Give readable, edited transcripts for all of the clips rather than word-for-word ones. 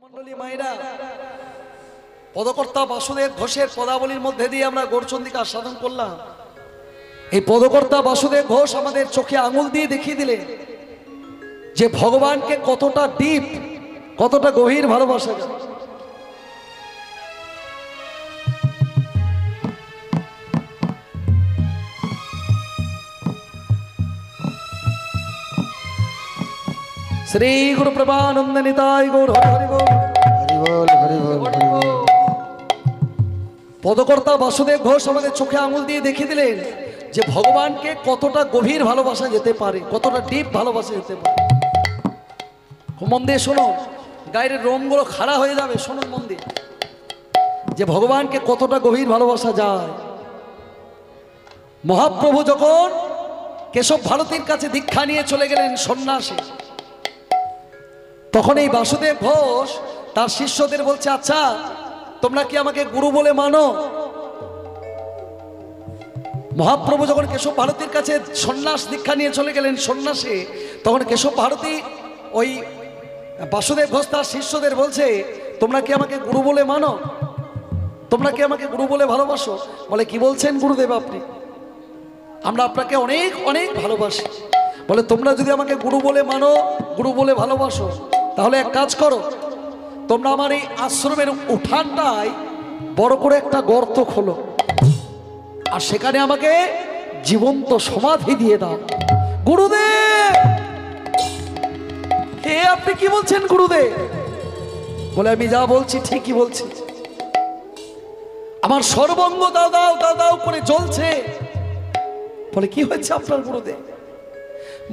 ভক্তমণ্ডলী মায়েরা, পদকর্তা বাসুদেব ঘোষের পদাবলীর মধ্যে দিয়ে আমরা গৌরচন্দ্রিকা আস্বাদন করলাম। এই পদকর্তা বাসুদেব ঘোষ আমাদের চোখে আঙুল দিয়ে দেখিয়ে দিলেন যে ভগবানকে কতটা ডিপ, কতটা গভীর ভালোবাসা যায়। শ্রী গুরু প্রভানন্দ নিতাই গৌর হরি বল। পদকর্তা বাসুদেব ঘোষ আমাদের চোখে আঙুল দিয়ে দেখিয়ে দিলেন যে ভগবানকে কতটা গভীর ভালোবাসা যেতে পারে, কতটা ডিপ ভালোবাসা যেতে পারে। মন দিয়ে শোনো, গায়ের রোমগুলো খাড়া হয়ে যাবে। শুনুন মন দিয়ে যে ভগবানকে কতটা গভীর ভালোবাসা যায়। মহাপ্রভু যখন কেশব ভারতীর কাছে দীক্ষা নিয়ে চলে গেলেন সন্ন্যাসী, তখন এই বাসুদেব ঘোষ তার শিষ্যদের বলছে, আচ্ছা তোমরা কি আমাকে গুরু বলে মানো? মহাপ্রভু যখন কেশব ভারতীর কাছে সন্ন্যাস দীক্ষা নিয়ে চলে গেলেন সন্ন্যাসী, তখন কেশব ভারতী ওই বাসুদেব ঘোষ তার শিষ্যদের বলছে, তোমরা কি আমাকে গুরু বলে মানো? তোমরা কি আমাকে গুরু বলে ভালোবাসো? বলে, কি বলছেন গুরুদেব আপনি? আমরা আপনাকে অনেক অনেক ভালোবাসি। বলে, তোমরা যদি আমাকে গুরু বলে মানো, গুরু বলে ভালোবাসো, তাহলে এক কাজ করো, তোমরা আমার এই আশ্রমের উঠানটায় বড় করে একটা গর্ত খোলো, আর সেখানে আমাকে জীবন্ত সমাধি দিয়ে দাও। গুরুদেব, হে আপনি কি বলছেন গুরুদেব? বলে, আমি যা বলছি ঠিকই বলছি। আমার সর্বঙ্গ দাও দাও দাও দাও করে জ্বলছে। বলে, কি হয়েছে আপনার গুরুদেব?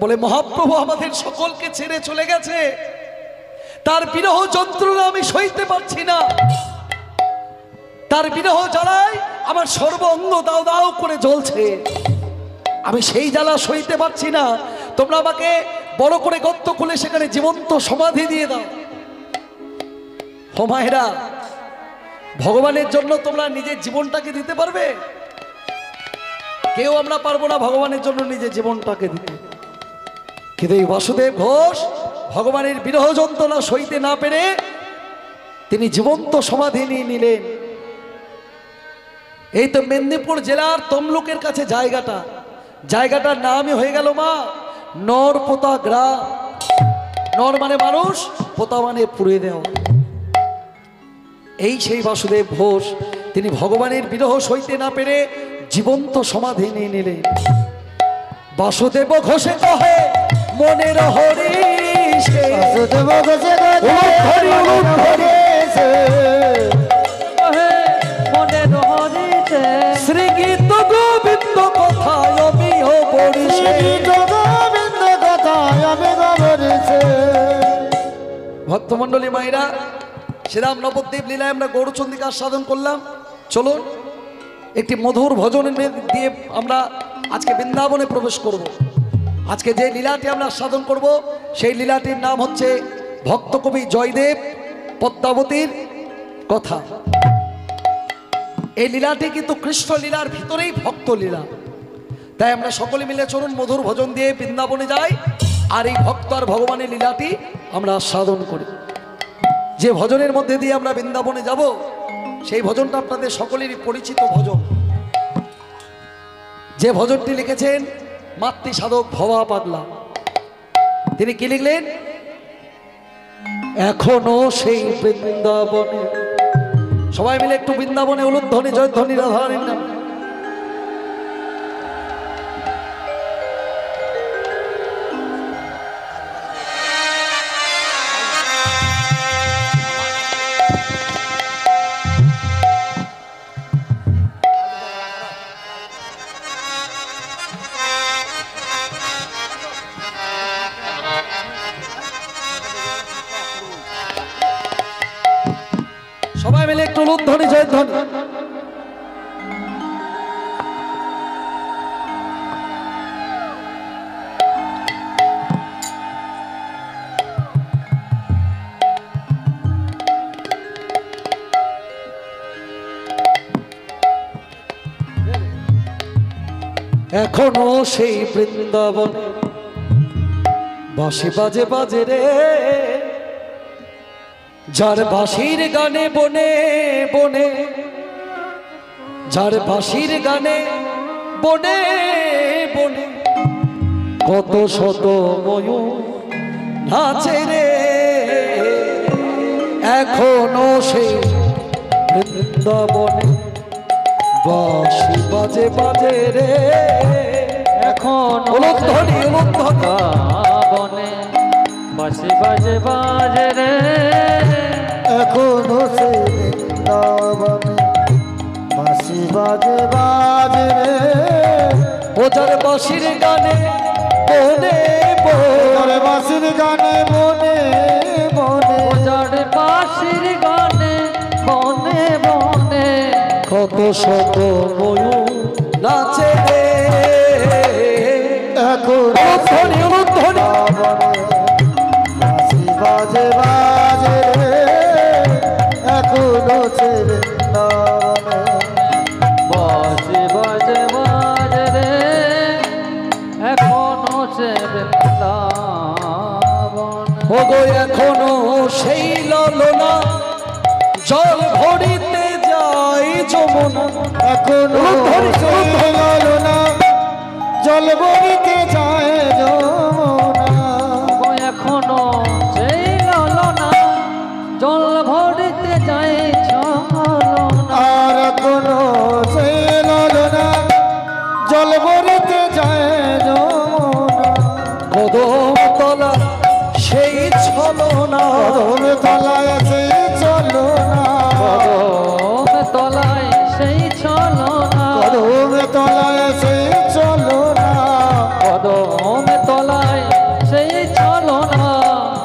বলে, মহাপ্রভু আমাদের সকলকে ছেড়ে চলে গেছে, তার বিরহ যন্ত্রণা আমি সইতে পারছি না। তার বিরহ জ্বালায় আমার সর্ব অঙ্গ দাও দাও করে জ্বলছে, আমি সেই জ্বালা সইতে পারছি না। তোমরা আমাকে বড় করে গর্ত খুলে সেখানে জীবন্ত সমাধি দিয়ে দাও। ও মায়েরা, ভগবানের জন্য তোমরা নিজের জীবনটাকে দিতে পারবে? কেউ আমরা পারবো না ভগবানের জন্য নিজের জীবনটাকে দিতে। কিন্তু এই বাসুদেব ঘোষ ভগবানের বিরহ যন্ত্রণা সইতে না পেরে তিনি জীবন্ত সমাধি নিয়ে নিলেন। এই তো মেদিনীপুর জেলার তমলুকের কাছে জায়গাটার নামই হয়ে গেল মা নরপোতা গ্রাম। নর মানে মানুষ, পোতা মানে পুড়িয়ে দেওয়া। এই সেই বাসুদেব ঘোষ, তিনি ভগবানের বিরহ সইতে না পেরে জীবন্ত সমাধি নিয়ে নিলেন। বাসুদেব ঘোষে কহে মনের হরিষে, বাসুদেব ঘোষে মনের হরিষে, শ্রী গীত গোবিন্দ কথায় আমি পড়িছে, গোবিন্দ কথায় আমি পড়িছে। ভক্তমণ্ডলী মায়েরা, শ্রীরাম নবদ্বীপ লীলায় আমরা গৌরচন্দ্রিকা আস্বাদন করলাম। চলুন একটি মধুর ভজনের দিয়ে আমরা আজকে বৃন্দাবনে প্রবেশ করব। আজকে যে লীলাটি আমরা আস্বাদন করব, সেই লীলাটির নাম হচ্ছে ভক্তকবি জয়দেব পদ্মাবতীর কথা। এই লীলাটি কিন্তু কৃষ্ণ লীলার ভিতরেই ভক্ত লীলা। তাই আমরা সকলে মিলে চলুন মধুর ভজন দিয়ে বৃন্দাবনে যাই, আর এই ভক্ত আর ভগবানের লীলাটি আমরা আস্বাদন করি। যে ভজনের মধ্যে দিয়ে আমরা বৃন্দাবনে যাব, সেই ভজনটা আপনাদের সকলেরই পরিচিত ভজন। যে ভজনটি লিখেছেন মাতৃ সাধক ভবা পাগলা। তিনি কি লিখলেন? এখনো সেই বৃন্দাবনে, সবাই মিলে একটু বৃন্দাবনে উলুধ্বনি জয়ধ্বনি রাধারানীর নাম। সবাই মিলে একটু উলুধ্বনি জয়ধ্বনি। এখনো সেই বৃন্দাবনে বাঁশি বাজে বাজে রে, যার বাঁশির গানে বনে বনে, যার বাঁশির গানে বনে বনে কত শত ময়ূর নাচে রে, এখনো সে বৃন্দাবনে বাঁশি বাজে বাজে রে, এখন উলুধ্বনি উলুধ্বনি বনে বাঁশি বাজে বাজে রে, এখনো সে বৃন্দাবনে বাঁশি বাজে বাজে রে, ও যার বাঁশির গানে বনে বনে, বাঁশির গানে বনে বনে, যার বাঁশির গানে বনে বনে কত শত ময়ূর নাচে রে, এখনো সে উলুধ্বনি উলুধ্বনি বাঁশি বাজে বাজে রে, এখনো সে বৃন্দাবনে বাঁশি বাজে বাজে রে, এখনো সে বৃন্দাবন। ওগো এখনো সেই ললনা জল ভরিতে যায় যমুনা, এখনো সেই ললনা জল বরিতে যায় যমুনা, ও এখনো সেই ললনা জল ভরিতে যায় ছলনা, আর এখনো সেই ললনা জল বরিতে যায় যমুনা, কদম তলা সেই ছলনা, কদম তলায় সেই চলনা, কদম তলায় সেই ছলনা, কদম তলায় সেই চলনা, কদম তলায় সেই ছলনা,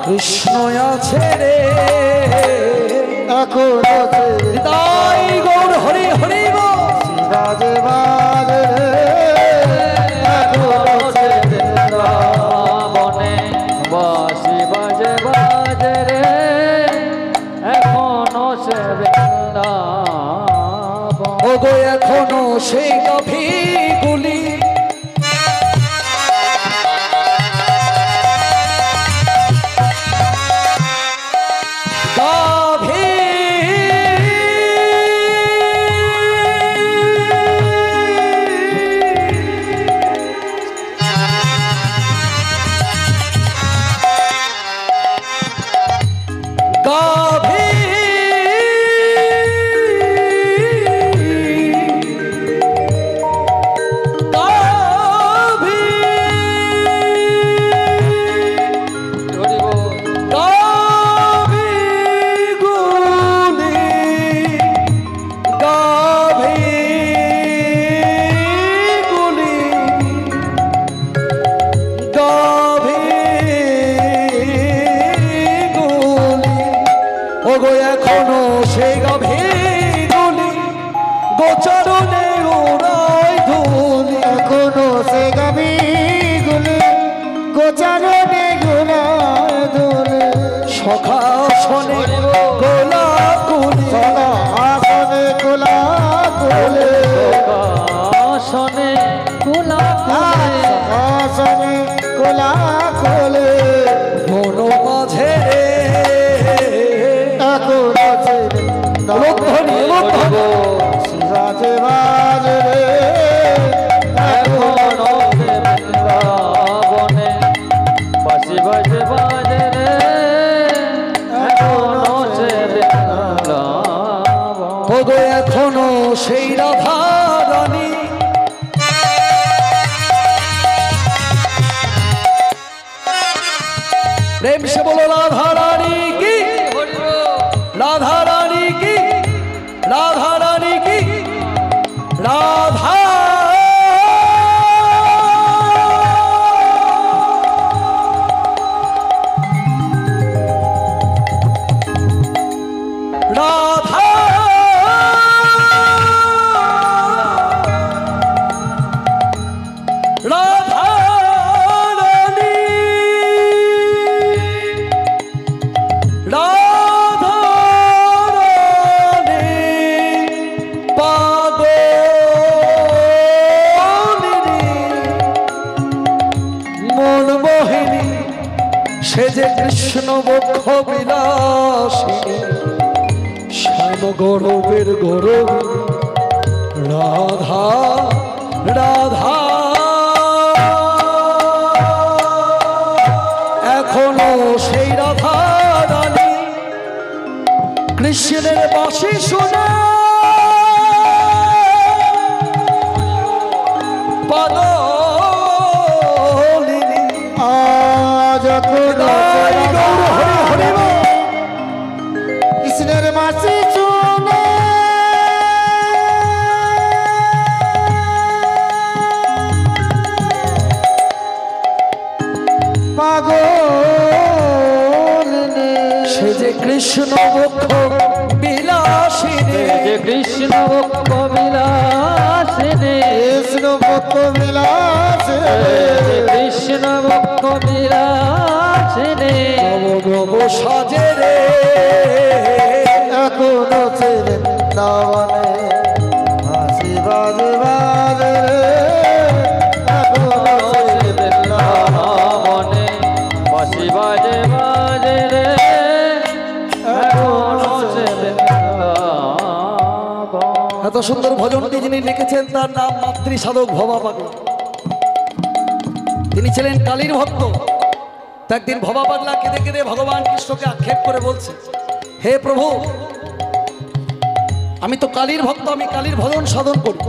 কৃষ্ণ আছে রে, এখনো সে হৃদয় গৌর হরি হরি বল। বাজে বাজে রে, এখনো সে বৃন্দাবনে বাঁশি বাজে বাজে রে, এখনো সে বৃন্দাবন। ওগো এখনো সেই গাভীগুলি গাভী গাভী গাভী হরি বল। গাভীগুলি গাভীগুলি গাভীগুলি ওগো এখনো সেই গাভীগুলি গোচরণে উড়ায় ধুলি, এখনো সে গাভীগুলি গোচারণে ঘোরায় দোলে, সখা শোনে গোলাকুলি, চলা আসনে কোলা কোলে, আসনে কুলা কুলে, আসনে কোলা কোলে, মন মাঝে রে, এখনো সে উলুধ্বনি উলুধ্বনি বাজে বাজে রে, এখনো সে বৃন্দাবনে বাঁশি বাজে বাজে রে, এখনো সে বৃন্দাবন। ওগো এখনো সেই রাধা রানী প্রেম সে বলো রাধা রানী কি, রাধা রানী কি, রাধা রানী কি, রাধা রাধা রাধা রানী, রাধা রানী পাগলিনী মন মোহিনী সে যে কৃষ্ণ বক্ষ বিলাসিনী, গৌরবের গৌরব রাধা রাধা এখনো সেই রাধা রানী কৃষ্ণের বাঁশি শোনা পাদলিনী আজ হরি হরি কৃষ্ণের মাসি চুনে পাগল সে যে কৃষ্ণ বক্ষ বিলাসিনী যে কৃষ্ণ বক্ষ বিলাসিনী কৃষ্ণ ভক্ত বিলাস কৃষ্ণ বক্ষ বিলাসিনী নব সাজে রে এখনো সে বৃন্দাবনে হাসি বাজে বাজে এখনো সে বৃন্দাবনে বাঁশি বাজে বাজে রে এখনো সে বৃন্দাবন। এত সুন্দর ভজনটি যিনি লিখেছেন তার নাম মাতৃ সাধক ভবা পাগলা। তিনি ছিলেন কালীর ভক্ত। তো একদিন ভবা পাগলা কেঁদে কেঁদে ভগবান কৃষ্ণকে আক্ষেপ করে বলছে, হে প্রভু, আমি তো কালীর ভক্ত, আমি কালীর ভজন সাধন করি,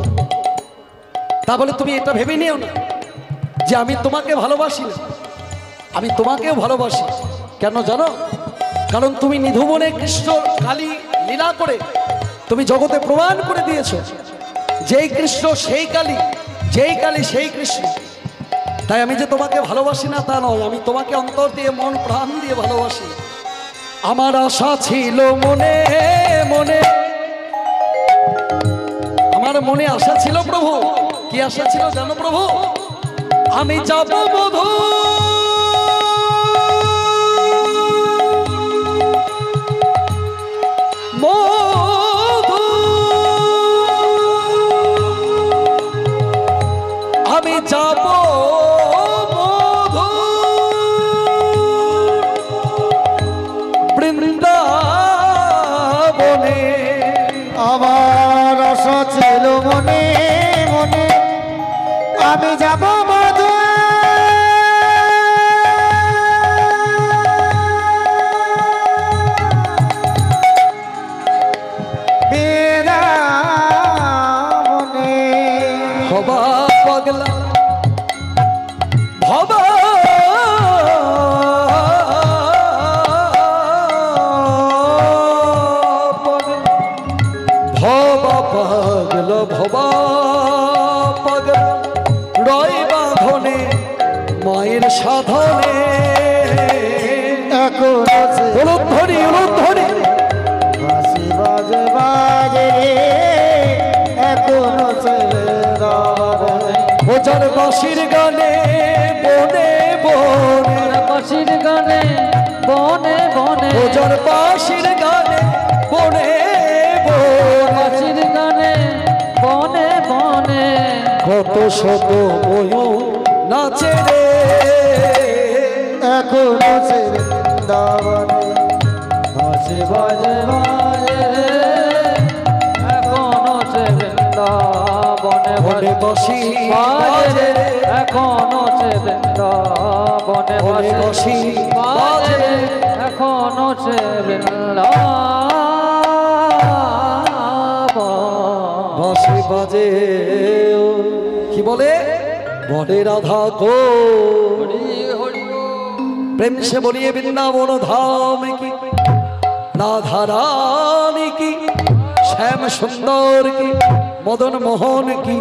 তা বলে তুমি এটা ভেবে নিও না যে আমি তোমাকে ভালোবাসি না, আমি তোমাকেও ভালোবাসি। কেন জানো? কারণ তুমি নিধুবনে কৃষ্ণ কালী লীলা করে তুমি জগতে প্রমাণ করে দিয়েছো যেই কৃষ্ণ সেই কালী, যেই কালী সেই কৃষ্ণ। তাই আমি যে তোমাকে ভালোবাসি না তা নয়, আমি তোমাকে অন্তর দিয়ে মন প্রাণ দিয়ে ভালোবাসি। আমার আশা ছিল মনে মনে, আমার মনে আশা ছিল প্রভু। কি আশা ছিল জানো প্রভু? আমি যাব মধু মধু, আমি যাব মধু বৃন্দাবনে। আমার আশা ছিল মনে মনে আমি যাব মধু বৃন্দাবনে। ভবা পাগলা ভবা ভবা পাগল ভবা পাগল রয় বাঁধনে মায়ের সাধনে। এখনো সে উলুধ্বনি উলুধ্বনি হাসি বাজে বাজে এখনো সে বৃন্দাবনে। ওজার বাঁশির গানে বনে বনে, বাঁশির গানে বনে বনে ওজার বাঁশির গানে বনে বনে, বাঁশির গানে বনে বনে কত শত ময়ূর নাচে রে। এখনো সে বৃন্দাবনে হাসি বাজে বাজে রে এখনো সে বৃন্দাবনে বনে বাঁশি বাজে বাজে রে রে, এখনো সে বৃন্দাবনে বনে বাঁশি বাজে রে। এখনো সে বৃন্দাবন। বাঁশি বাজে ও, কি বলে বনে রাধা কো হরি হরি প্রেম সে বলিয়ে বৃন্দাবন ধাম কি, রাধা রানী কি, শ্যাম সুন্দর কি, মদন মোহন কি,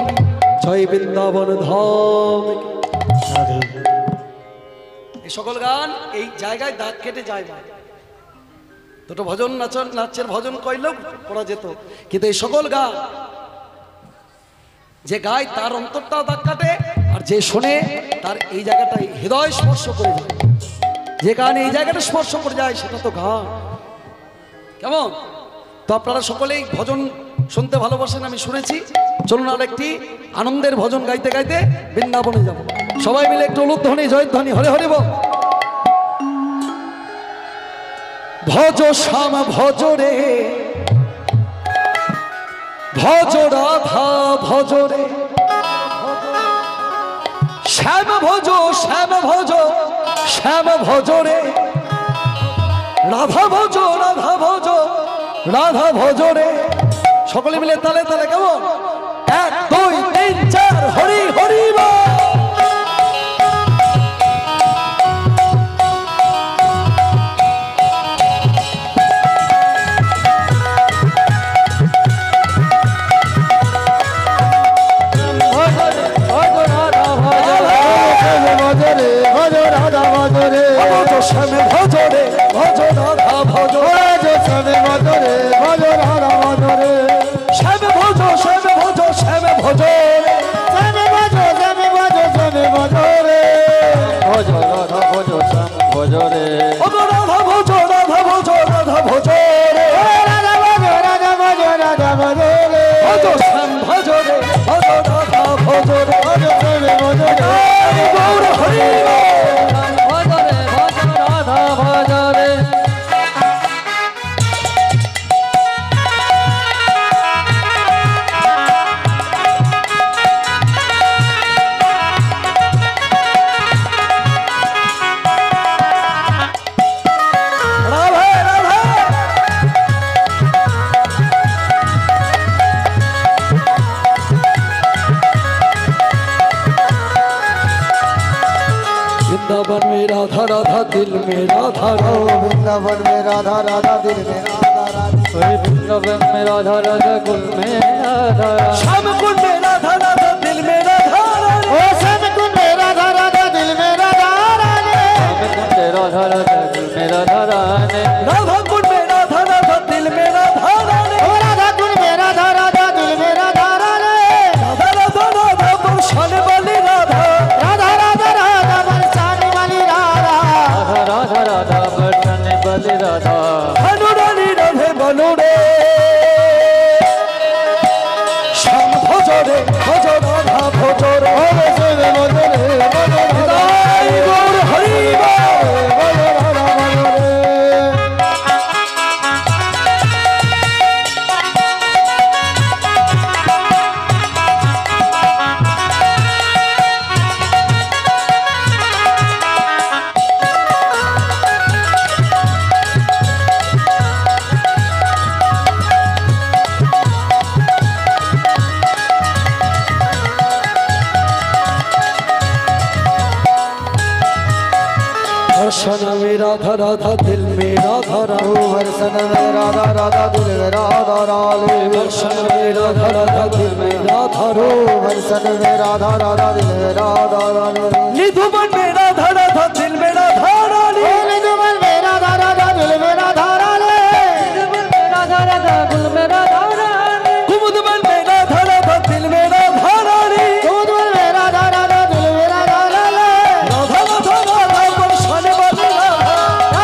জয় বৃন্দাবন ধাম কি। এই সকল গান এই জায়গায় দাগ কেটে যায় না। দুটো ভজন নাচের ভজন কইলেও করা যেত, কিন্তু এই সকল গান যে গায় তার অন্তরটা দাগ কাটে, আর যে শোনে তার এই জায়গাটাই হৃদয় স্পর্শ করে যায়। যে গান এই জায়গাটা স্পর্শ করে যায় সেটা তো গান। কেমন? তো আপনারা সকলেই ভজন শুনতে ভালোবাসেন আমি শুনেছি। চলুন আর একটি আনন্দের ভজন গাইতে গাইতে বৃন্দাবনে যাব। সবাই মিলে একটু উলুধ্বনি জয়ধ্বনি হরে হরে বল। ভজ শ্যাম ভজ রে ভজ রাধা ভজ রে শ্যাম ভজ শ্যাম ভজ শ্যাম ভজ রে রাধা ভজ রাধা ভজ রাধা ভজ রে সকলে মিলে তালে তালে কেমন 1 2 3 4 হরি হরি বল। শ্যামে ভজ রে ভজ রাধা ভজ শ্যামে ভজ রে ভজ রাধা ভজ রে শ্যামে ভজ শ্যামে ভজ শ্যামে ভজ রে শ্যামে ভজ শ্যামে ভজ শ্যামে ভজ রে ভজ রাধা ভজ শ্যাম ভজ রে ভজ রাধা ভজ রাধা ভজ রাধা ভজ রে রাধা ভজ রাধা ভজ রাধা ভজ রে ভজ শ্যাম ভজ রে ভজ রাধা ভজ রে ভজ শ্যামে ভজ রে গৌর হরি ভজ রে ভজ রাধা ভজ রে वृंदावन में राधा राधा दिल में राधा रो वृंदावन में राधा राधा दिल में राधा राधा वृंदावन में राधा राधा कुल में राधा श्याम कुंड में राधा राधा दिल में राधा रानी ओ श्याम कुंड में राधा राधा दिल में राधा रानी राधा राधा दिल में राधा रानी राधा कुंड में राधा राधा दिल में राधा रानी ओ राधा कुंड में राधा राधा दिल में राधा रानी राधा राधा राधा बरसाने वाली राधा राधा राधा राधा बरसाने वाली राधा राधा राधा बरसाने वाली राधा अनुरानी राधे बनो रे श्याम भज रे भज राधा भज रे निताई गौर हरि दर्शन में राधा राधा दिल में राधा रानी वर्षन में राधा राधा दिल में राधा रानी दर्शन में राधा राधा दिल में राधा रो वर्षन में राधा राधा दिल में राधा रानी निधुवन में राधा राधा दिल में राधा रानी निधुवन में राधा राधा दिल में राधा रानी राधा राधा दिल में राधा रानी कुमुदवन में राधा राधा दिल में राधा रानी कुमुदवन में राधा राधा दिल में राधा रानी राधा राधा राधा बरसाने वाली राधा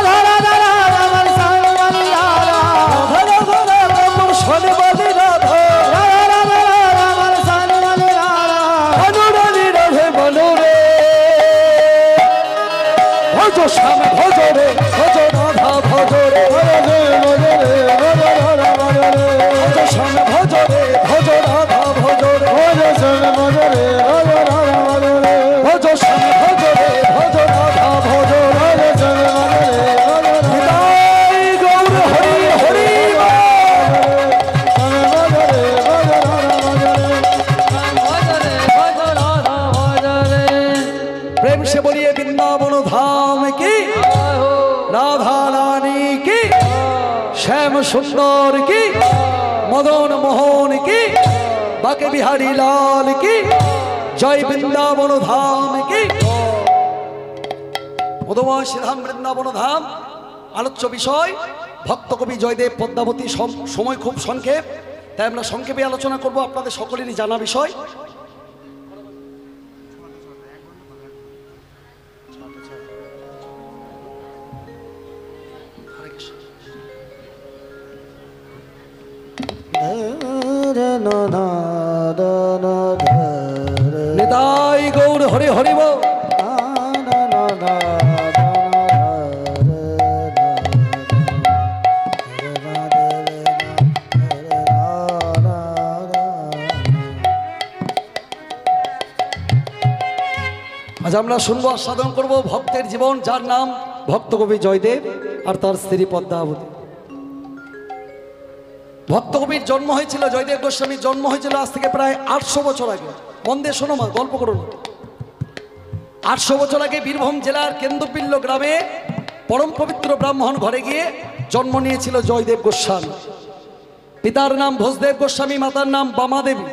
राधा राधा राधा बरसाने वाली राधा राधा राधा राधा बरसाने वाली राधा राधा राधा राधा बरसाने वाली राधा अनुरानी राधे बनो रे भज श्याम भज रे भज राधा भज रे भज श्याम भज रे भज राधा भज रे भज श्याम भज रे भज राधा भज रे निताई गौर हरि हरि भज रे भज राधा भज रे प्रेम से बोलिए वृंदावन धाम की राधा रानी की श्याम सुंदर की मदन मोहन की बाके बिहारी लाल की जय वृंदावन धाम की মধুময় শ্রীধাম বৃন্দাবন ধাম আলোচ্য বিষয় ভক্ত কবি জয়দেব পদ্মাবতী সময় খুব সংক্ষেপ তাই আমরা সংক্ষেপে আলোচনা করব আপনাদের সকলেরই জানা বিষয় নিতাই গৌর হরি হরি বল আজ আমরা শুনবো আস্বাদন করব ভক্তের জীবন, যার নাম ভক্তকবি জয়দেব আর তার স্ত্রী পদ্মাবতী। ভক্তকবির জন্ম হয়েছিল, জয়দেব গোস্বামীর জন্ম হয়েছিল আজ থেকে প্রায় 800 বছর আগে। মন দিয়ে শোনো মা, গল্প করো না। 800 বছর আগে বীরভূম জেলার কেন্দ্রপিল্ল গ্রামে পরম পবিত্র ব্রাহ্মণ ঘরে গিয়ে জন্ম নিয়েছিল জয়দেব গোস্বামী। পিতার নাম ভোজদেব গোস্বামী, মাতার নাম বামাদেবী।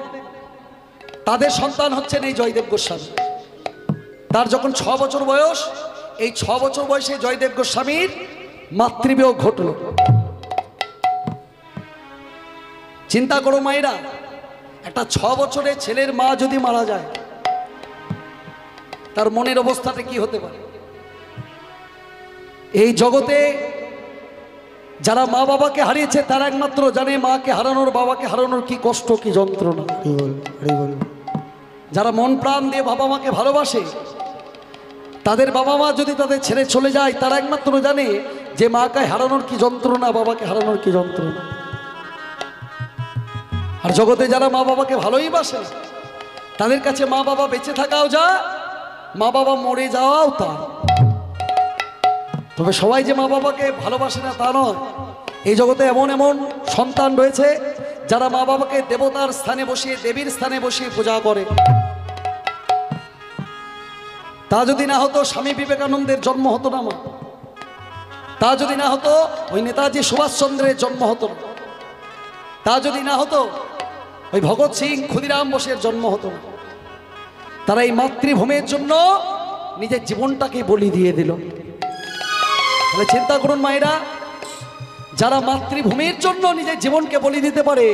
তাদের সন্তান হচ্ছেন এই জয়দেব গোস্বামী। তার যখন 6 বছর বয়স, এই 6 বছর বয়সে জয়দেব গোস্বামীর মাতৃবিয়োগ ঘটল। চিন্তা করো মায়েরা, একটা 6 বছরের ছেলের মা যদি মারা যায়, তার মনের অবস্থাটা কি হতে পারে? এই জগতে যারা মা বাবাকে হারিয়েছে তারা একমাত্র জানে মাকে হারানোর, বাবাকে হারানোর কি কষ্ট, কি যন্ত্রণা। যারা মন প্রাণ দিয়ে বাবা মাকে ভালোবাসে, তাদের বাবা মা যদি তাদের ছেড়ে চলে যায়, তারা একমাত্র জানে যে মাকে হারানোর কি যন্ত্রণা, বাবাকে হারানোর কি যন্ত্রণা। আর জগতে যারা মা বাবাকে ভালোই বাসে, তাদের কাছে মা বাবা বেঁচে থাকাও যা, মা বাবা মরে যাওয়াও তা। তবে সবাই যে মা বাবাকে ভালোবাসে না তা নয়। এই জগতে এমন এমন সন্তান রয়েছে যারা মা বাবাকে দেবতার স্থানে বসিয়ে, দেবীর স্থানে বসিয়ে পূজা করে। তা যদি না হতো স্বামী বিবেকানন্দের জন্ম হতো না মা। তা যদি না হতো ওই নেতাজি সুভাষচন্দ্রের জন্ম হতো না। তা যদি না হতো ওই ভগৎ সিং, ক্ষুদিরাম বোসের জন্ম হতো না। তারা এই মাতৃভূমির জন্য নিজের জীবনটাকে বলি দিয়ে দিল। তাহলে চিন্তা করুন মায়েরা, যারা মাতৃভূমির জন্য নিজের জীবনকে বলি দিতে পারে,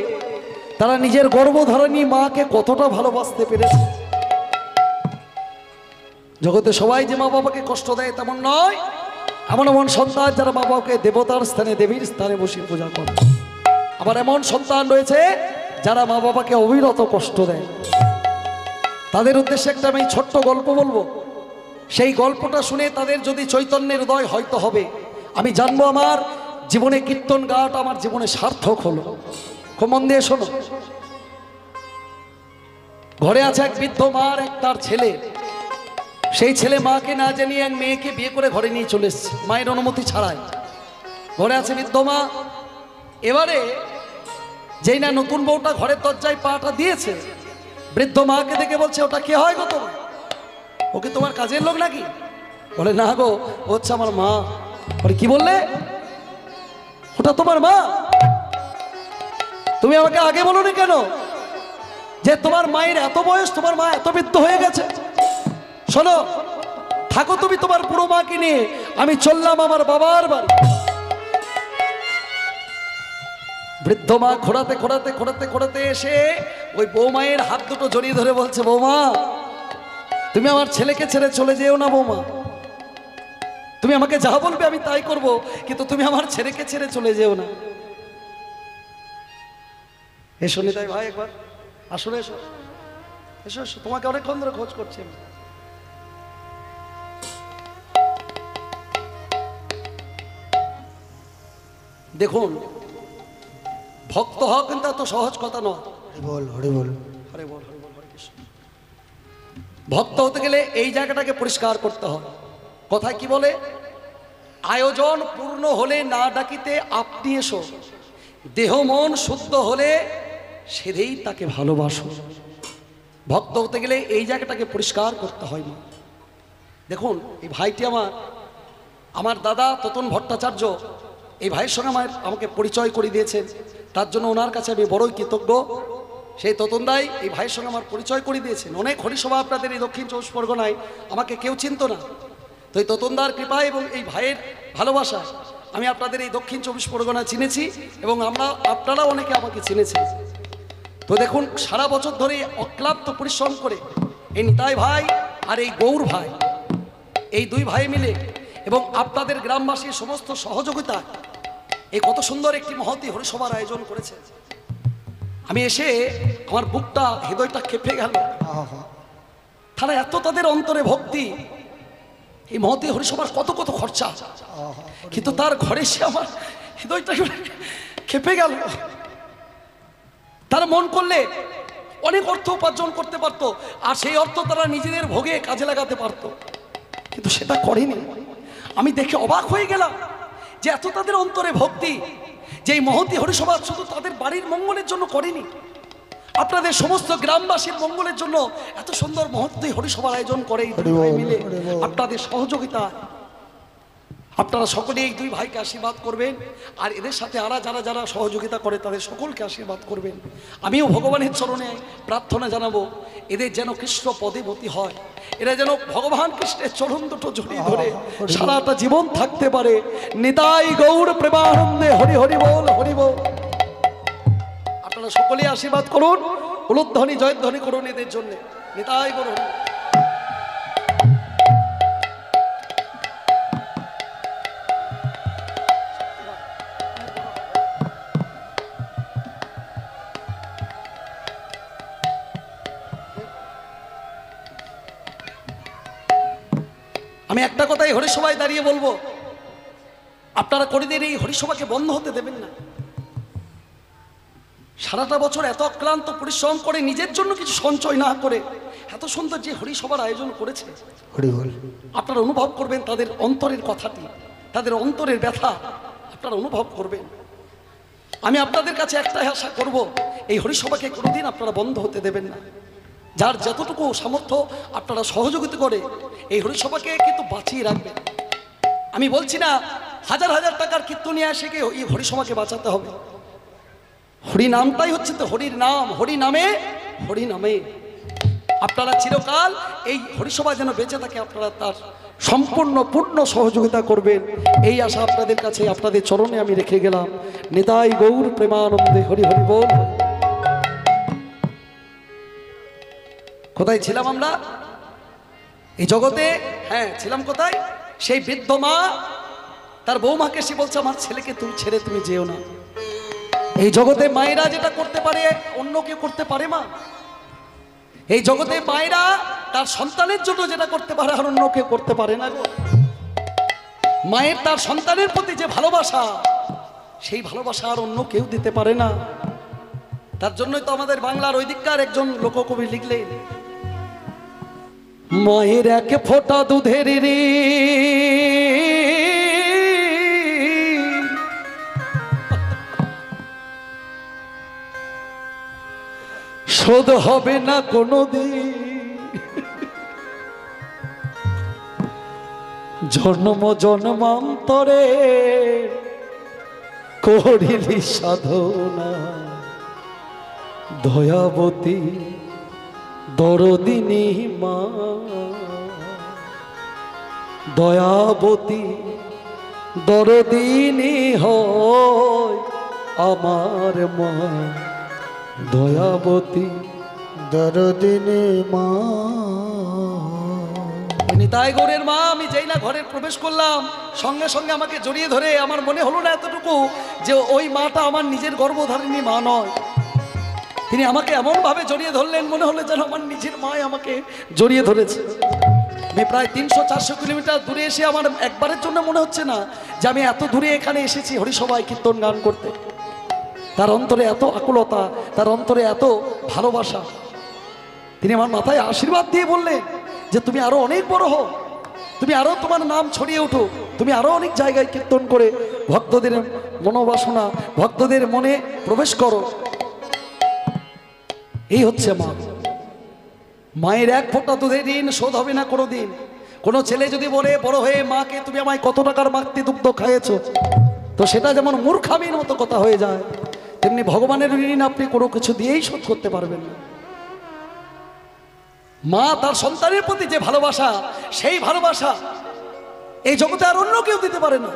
তারা নিজের গর্ভধারিণী মাকে কতটা ভালোবাসতে পেরেছে। জগতে সবাই যে মা বাবাকে কষ্ট দেয় তেমন নয়। এমন এমন সন্তান যারা মা বাবাকে দেবতার স্থানে, দেবীর স্থানে বসে পূজা করে। আবার এমন সন্তান রয়েছে যারা মা বাবাকে অবিরত কষ্ট দেয়। তাদের উদ্দেশ্যে একটা আমি ছোট্ট গল্প বলবো। সেই গল্পটা শুনে তাদের যদি চৈতন্যের হৃদয় হয়তো হবে, আমি জানবো আমার জীবনে কীর্তন গাওয়াটা আমার জীবনে সার্থক হলো। খুব মন দিয়ে শোনো। ঘরে আছে এক বৃদ্ধ মা আর এক তার ছেলে। সেই ছেলে মাকে না জানিয়ে এক মেয়েকে বিয়ে করে ঘরে নিয়ে চলে এসছে, মায়ের অনুমতি ছাড়াই। ঘরে আছে বৃদ্ধ মা। এবারে যেই না নতুন বউটা ঘরের দরজায় পাটা দিয়েছে, বৃদ্ধ মাকে দেখে বলছে, ওটা কে হয় গো তোমার? ওকে তোমার কাজের লোক নাকি? বলে না গো, ও হচ্ছে আমার মা। বলে কি বললে? ওটা তোমার মা? তুমি আমাকে আগে বলোনি কেন যে তোমার মায়ের এত বয়স, তোমার মা এত বৃদ্ধ হয়ে গেছে? শোনো, থাকো তুমি তোমার পুরো মাকে নিয়ে, আমি চললাম আমার বাবার বাড়ি। বৃদ্ধ মা খোঁড়াতে খোঁড়াতে খোঁড়াতে খোঁড়াতে এসে ওই বৌমায়ের হাত দুটো জড়িয়ে ধরে বলছে, বৌমা তুমি আমার ছেলেকে ছেড়ে চলে যেও না বৌমা। তুমি আমাকে যা বলবে আমি তাই করব, কিন্তু তুমি আমার ছেলেকে ছেড়ে চলে যেও না। এসো নিতাই ভাই, একবার আসলে এসো, এসো এসো, তোমাকে অনেকক্ষণ ধরে খোঁজ করছি। দেখুন, ভক্ত হওয়া কিন্তু এত সহজ কথা নয়। বল হরি বল, হরে বল, হরে বল, হরে কৃষ্ণ। ভক্ত হতে গেলে এই জায়গাটাকে পরিষ্কার করতে হয়। কথায় কি বলে? আয়োজন পূর্ণ হলে না ডাকিতে আপনি এসো, দেহ মন শুদ্ধ হলে সেরেই তাকে ভালোবাসো। ভক্ত হতে গেলে এই জায়গাটাকে পরিষ্কার করতে হয় মা। দেখুন, এই ভাইটি আমার দাদা তোতন ভট্টাচার্য, এই ভাইয়ের সঙ্গে আমাকে পরিচয় করে দিয়েছেন। তার জন্য ওনার কাছে আমি বড়ই কৃতজ্ঞ। সেই তোতনদাই এই ভাইয়ের সঙ্গে আমার পরিচয় করে দিয়েছেন। অনেক হরিসভা আপনাদের এই দক্ষিণ চব্বিশ পরগনায় আমাকে কেউ চিনত না। তো এই তোতনদার কৃপা এবং এই ভাইয়ের ভালোবাসা আমি আপনাদের এই দক্ষিণ চব্বিশ পরগনা চিনেছি, এবং আপনারা অনেকে আমাকে চিনেছেন। তো দেখুন, সারা বছর ধরে অক্লান্ত পরিশ্রম করে এই নিতাই ভাই আর এই গৌর ভাই, এই দুই ভাই মিলে এবং আপনাদের গ্রামবাসীর সমস্ত সহযোগিতা এই কত সুন্দর একটি মহতী হরিসভার আয়োজন করেছে। আমি এসে আমার বুকটা, হৃদয়টা কেঁপে গেল। তারা এত তাদের অন্তরে ভক্তি। এই মহতী হরিসভার কত কত খরচা, কিন্তু তার ঘরে এসে আমার হৃদয়টা কেঁপে গেল। তারা মন করলে অনেক অর্থ উপার্জন করতে পারতো, আর সেই অর্থ তারা নিজেদের ভোগে কাজে লাগাতে পারতো, কিন্তু সেটা করেনি। আমি দেখে অবাক হয়ে গেলাম যে এত তাদের অন্তরে ভক্তি, যে এই মহতী হরিসভা শুধু তাদের বাড়ির মঙ্গলের জন্য করেনি, আপনাদের সমস্ত গ্রামবাসীর মঙ্গলের জন্য এত সুন্দর মহতী হরিসভার আয়োজন করে এই দুই ভাই মিলে। আপনাদের সহযোগিতা, আপনারা সকলে এই দুই ভাইকে আশীর্বাদ করবেন, আর এদের সাথে যারা যারা সহযোগিতা করে তাদের সকলকে আশীর্বাদ করবেন। আমিও ভগবানের চরণে প্রার্থনা জানাবো এদের যেন কৃষ্ণ পদেবতী হয়, এরা যেন ভগবান কৃষ্ণের চরণ দুটো জড়িয়ে ধরে সারাটা জীবন থাকতে পারে। নিতাই গৌর প্রেমানন্দে হরি হরি বল, হরি বল। আপনারা সকলে আশীর্বাদ করুন, উলুধ্বনি জয়ধ্বনি করুন এদের জন্য। নিতাই গৌর হরি। আমি একটা কথাই হরিসভায় দাঁড়িয়ে বলবো, আপনারা কোনোদিন এই হরিসভাকে বন্ধ হতে দেবেন না। সারাটা বছর এত অক্লান্ত পরিশ্রম করে নিজের জন্য কিছু সঞ্চয় না করে এত সুন্দর যে হরিসভার আয়োজন করেছে, আপনারা অনুভব করবেন তাদের অন্তরের কথাটি, তাদের অন্তরের ব্যথা আপনারা অনুভব করবেন। আমি আপনাদের কাছে একটাই আশা করব, এই হরিসভাকে কোনোদিন আপনারা বন্ধ হতে দেবেন না। যার যতটুকু সামর্থ্য আপনারা সহযোগিতা করে এই হরিসভাকে কিন্তু বাঁচিয়ে রাখবেন। আমি বলছি না হাজার হাজার টাকার কীর্তন নিয়ে এসে এই হরিসভাকে বাঁচাতে হবে। হরি নামটাই হচ্ছে তো হরির নাম, হরি নামে হরি নামে আপনারা চিরকাল এই হরিসভা যেন বেঁচে থাকে, আপনারা তার সম্পূর্ণ পূর্ণ সহযোগিতা করবেন, এই আশা আপনাদের কাছে আপনাদের চরণে আমি রেখে গেলাম। নিতাই গৌর প্রেমানন্দে হরি হরি বল। কোথায় ছিলাম আমরা এই জগতে? হ্যাঁ ছিলাম কোথায়? সেই বৃদ্ধ মা তার বৌমাকে সে বলছে আমার ছেলেকে তুমি ছেড়ে তুমি যেও না। এই জগতে মায়েরা যেটা করতে পারে অন্য কেউ করতে পারে মা? এই জগতে মায়েরা তার সন্তানের জন্য যেটা করতে পারে আর অন্য কেউ করতে পারে না গো। মায়ের তার সন্তানের প্রতি যে ভালোবাসা, সেই ভালোবাসা আর অন্য কেউ দিতে পারে না। তার জন্যই তো আমাদের বাংলার ওইদিককার একজন লোককবি লিখলেন, মায়ের এক ফোঁটা দুধের শোধ হবে না কোনোদিন, জন্ম জন্মান্তরে করিলি সাধনা, দয়াবতী দরদিনী মা, দয়াবতী দরদিনী হয় আমার মা, দয়াবতী দরদিনী মা। নিতাই গৌরের মা আমি যেই না ঘরে প্রবেশ করলাম সঙ্গে সঙ্গে আমাকে জড়িয়ে ধরে, আমার মনে হলো না এতটুকু যে ওই মাটা আমার নিজের গর্ভধারিণী মা নয়। তিনি আমাকে এমনভাবে জড়িয়ে ধরলেন, মনে হলো যেন আমার নিজের মাই আমাকে জড়িয়ে ধরেছে। আমি প্রায় 300-400 কিলোমিটার দূরে এসে আমার একবারের জন্য মনে হচ্ছে না যে আমি এত দূরে এখানে এসেছি হরিসভায় কীর্তন গান করতে। তার অন্তরে এত আকুলতা, তার অন্তরে এত ভালোবাসা। তিনি আমার মাথায় আশীর্বাদ দিয়ে বললেন যে তুমি আরো অনেক বড় হও, তুমি আরো তোমার নাম ছড়িয়ে ওঠো, তুমি আরো অনেক জায়গায় কীর্তন করে ভক্তদের মনোবাসনা, ভক্তদের মনে প্রবেশ করো। এই হচ্ছে মা। মায়ের এক ফোঁটা দুধের ঋণ শোধ হবে না কোনো দিন। কোনো ছেলে যদি বলে বড় হয়ে মাকে তুমি আমায় কত টাকার মাতৃ দুগ্ধ খাইয়েছো, তো সেটা যেমন মূর্খামির মতো কথা হয়ে যায়, তেমনি ভগবানের ঋণ আপনি কোনো কিছু দিয়েই শোধ করতে পারবেন না। মা তার সন্তানের প্রতি যে ভালোবাসা, সেই ভালোবাসা এই জগতে আর অন্য কেউ দিতে পারে না।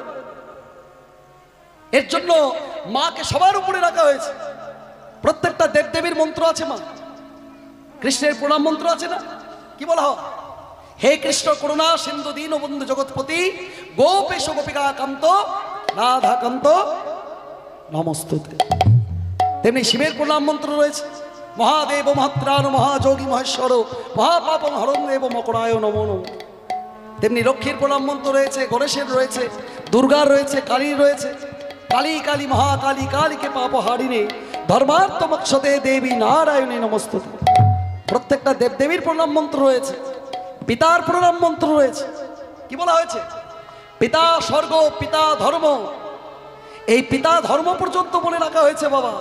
এর জন্য মাকে সবার উপরে রাখা হয়েছে। প্রত্যেকটা দেবদেবীর মন্ত্র আছে মা, কৃষ্ণের প্রণাম মন্ত্র আছে না, কি বলা হয়? হে কৃষ্ণ করুণা সিন্ধু দীনবন্ধু জগৎপতি গোপেশ গোপিকা কান্ত রাধা কান্ত নমস্তুতে। তেমনি শিবের প্রণাম মন্ত্র রয়েছে, মহাদেব মহাত্রাণ মহাযোগী মহেশ্বর মহাপাপম হরং দেব মকরায় নমো নমঃ। তেমনি লক্ষ্মীর প্রণাম মন্ত্র রয়েছে, গণেশের রয়েছে, দুর্গার রয়েছে, কালীর রয়েছে। কালী কালী মহাকালী কালীকে পাপ হারিণে ধর্মার্থ মোক্ষদে দেবী নারায়ণী নমস্তুতে। প্রত্যেকটা দেবদেবীর প্রণাম মন্ত্র রয়েছে, পিতার প্রণাম মন্ত্র রয়েছে। কি বলা হয়েছে? পিতা স্বর্গ, পিতা ধর্ম। এই পিতা ধর্ম পর্যন্ত বলে রাখা হয়েছে বাবা।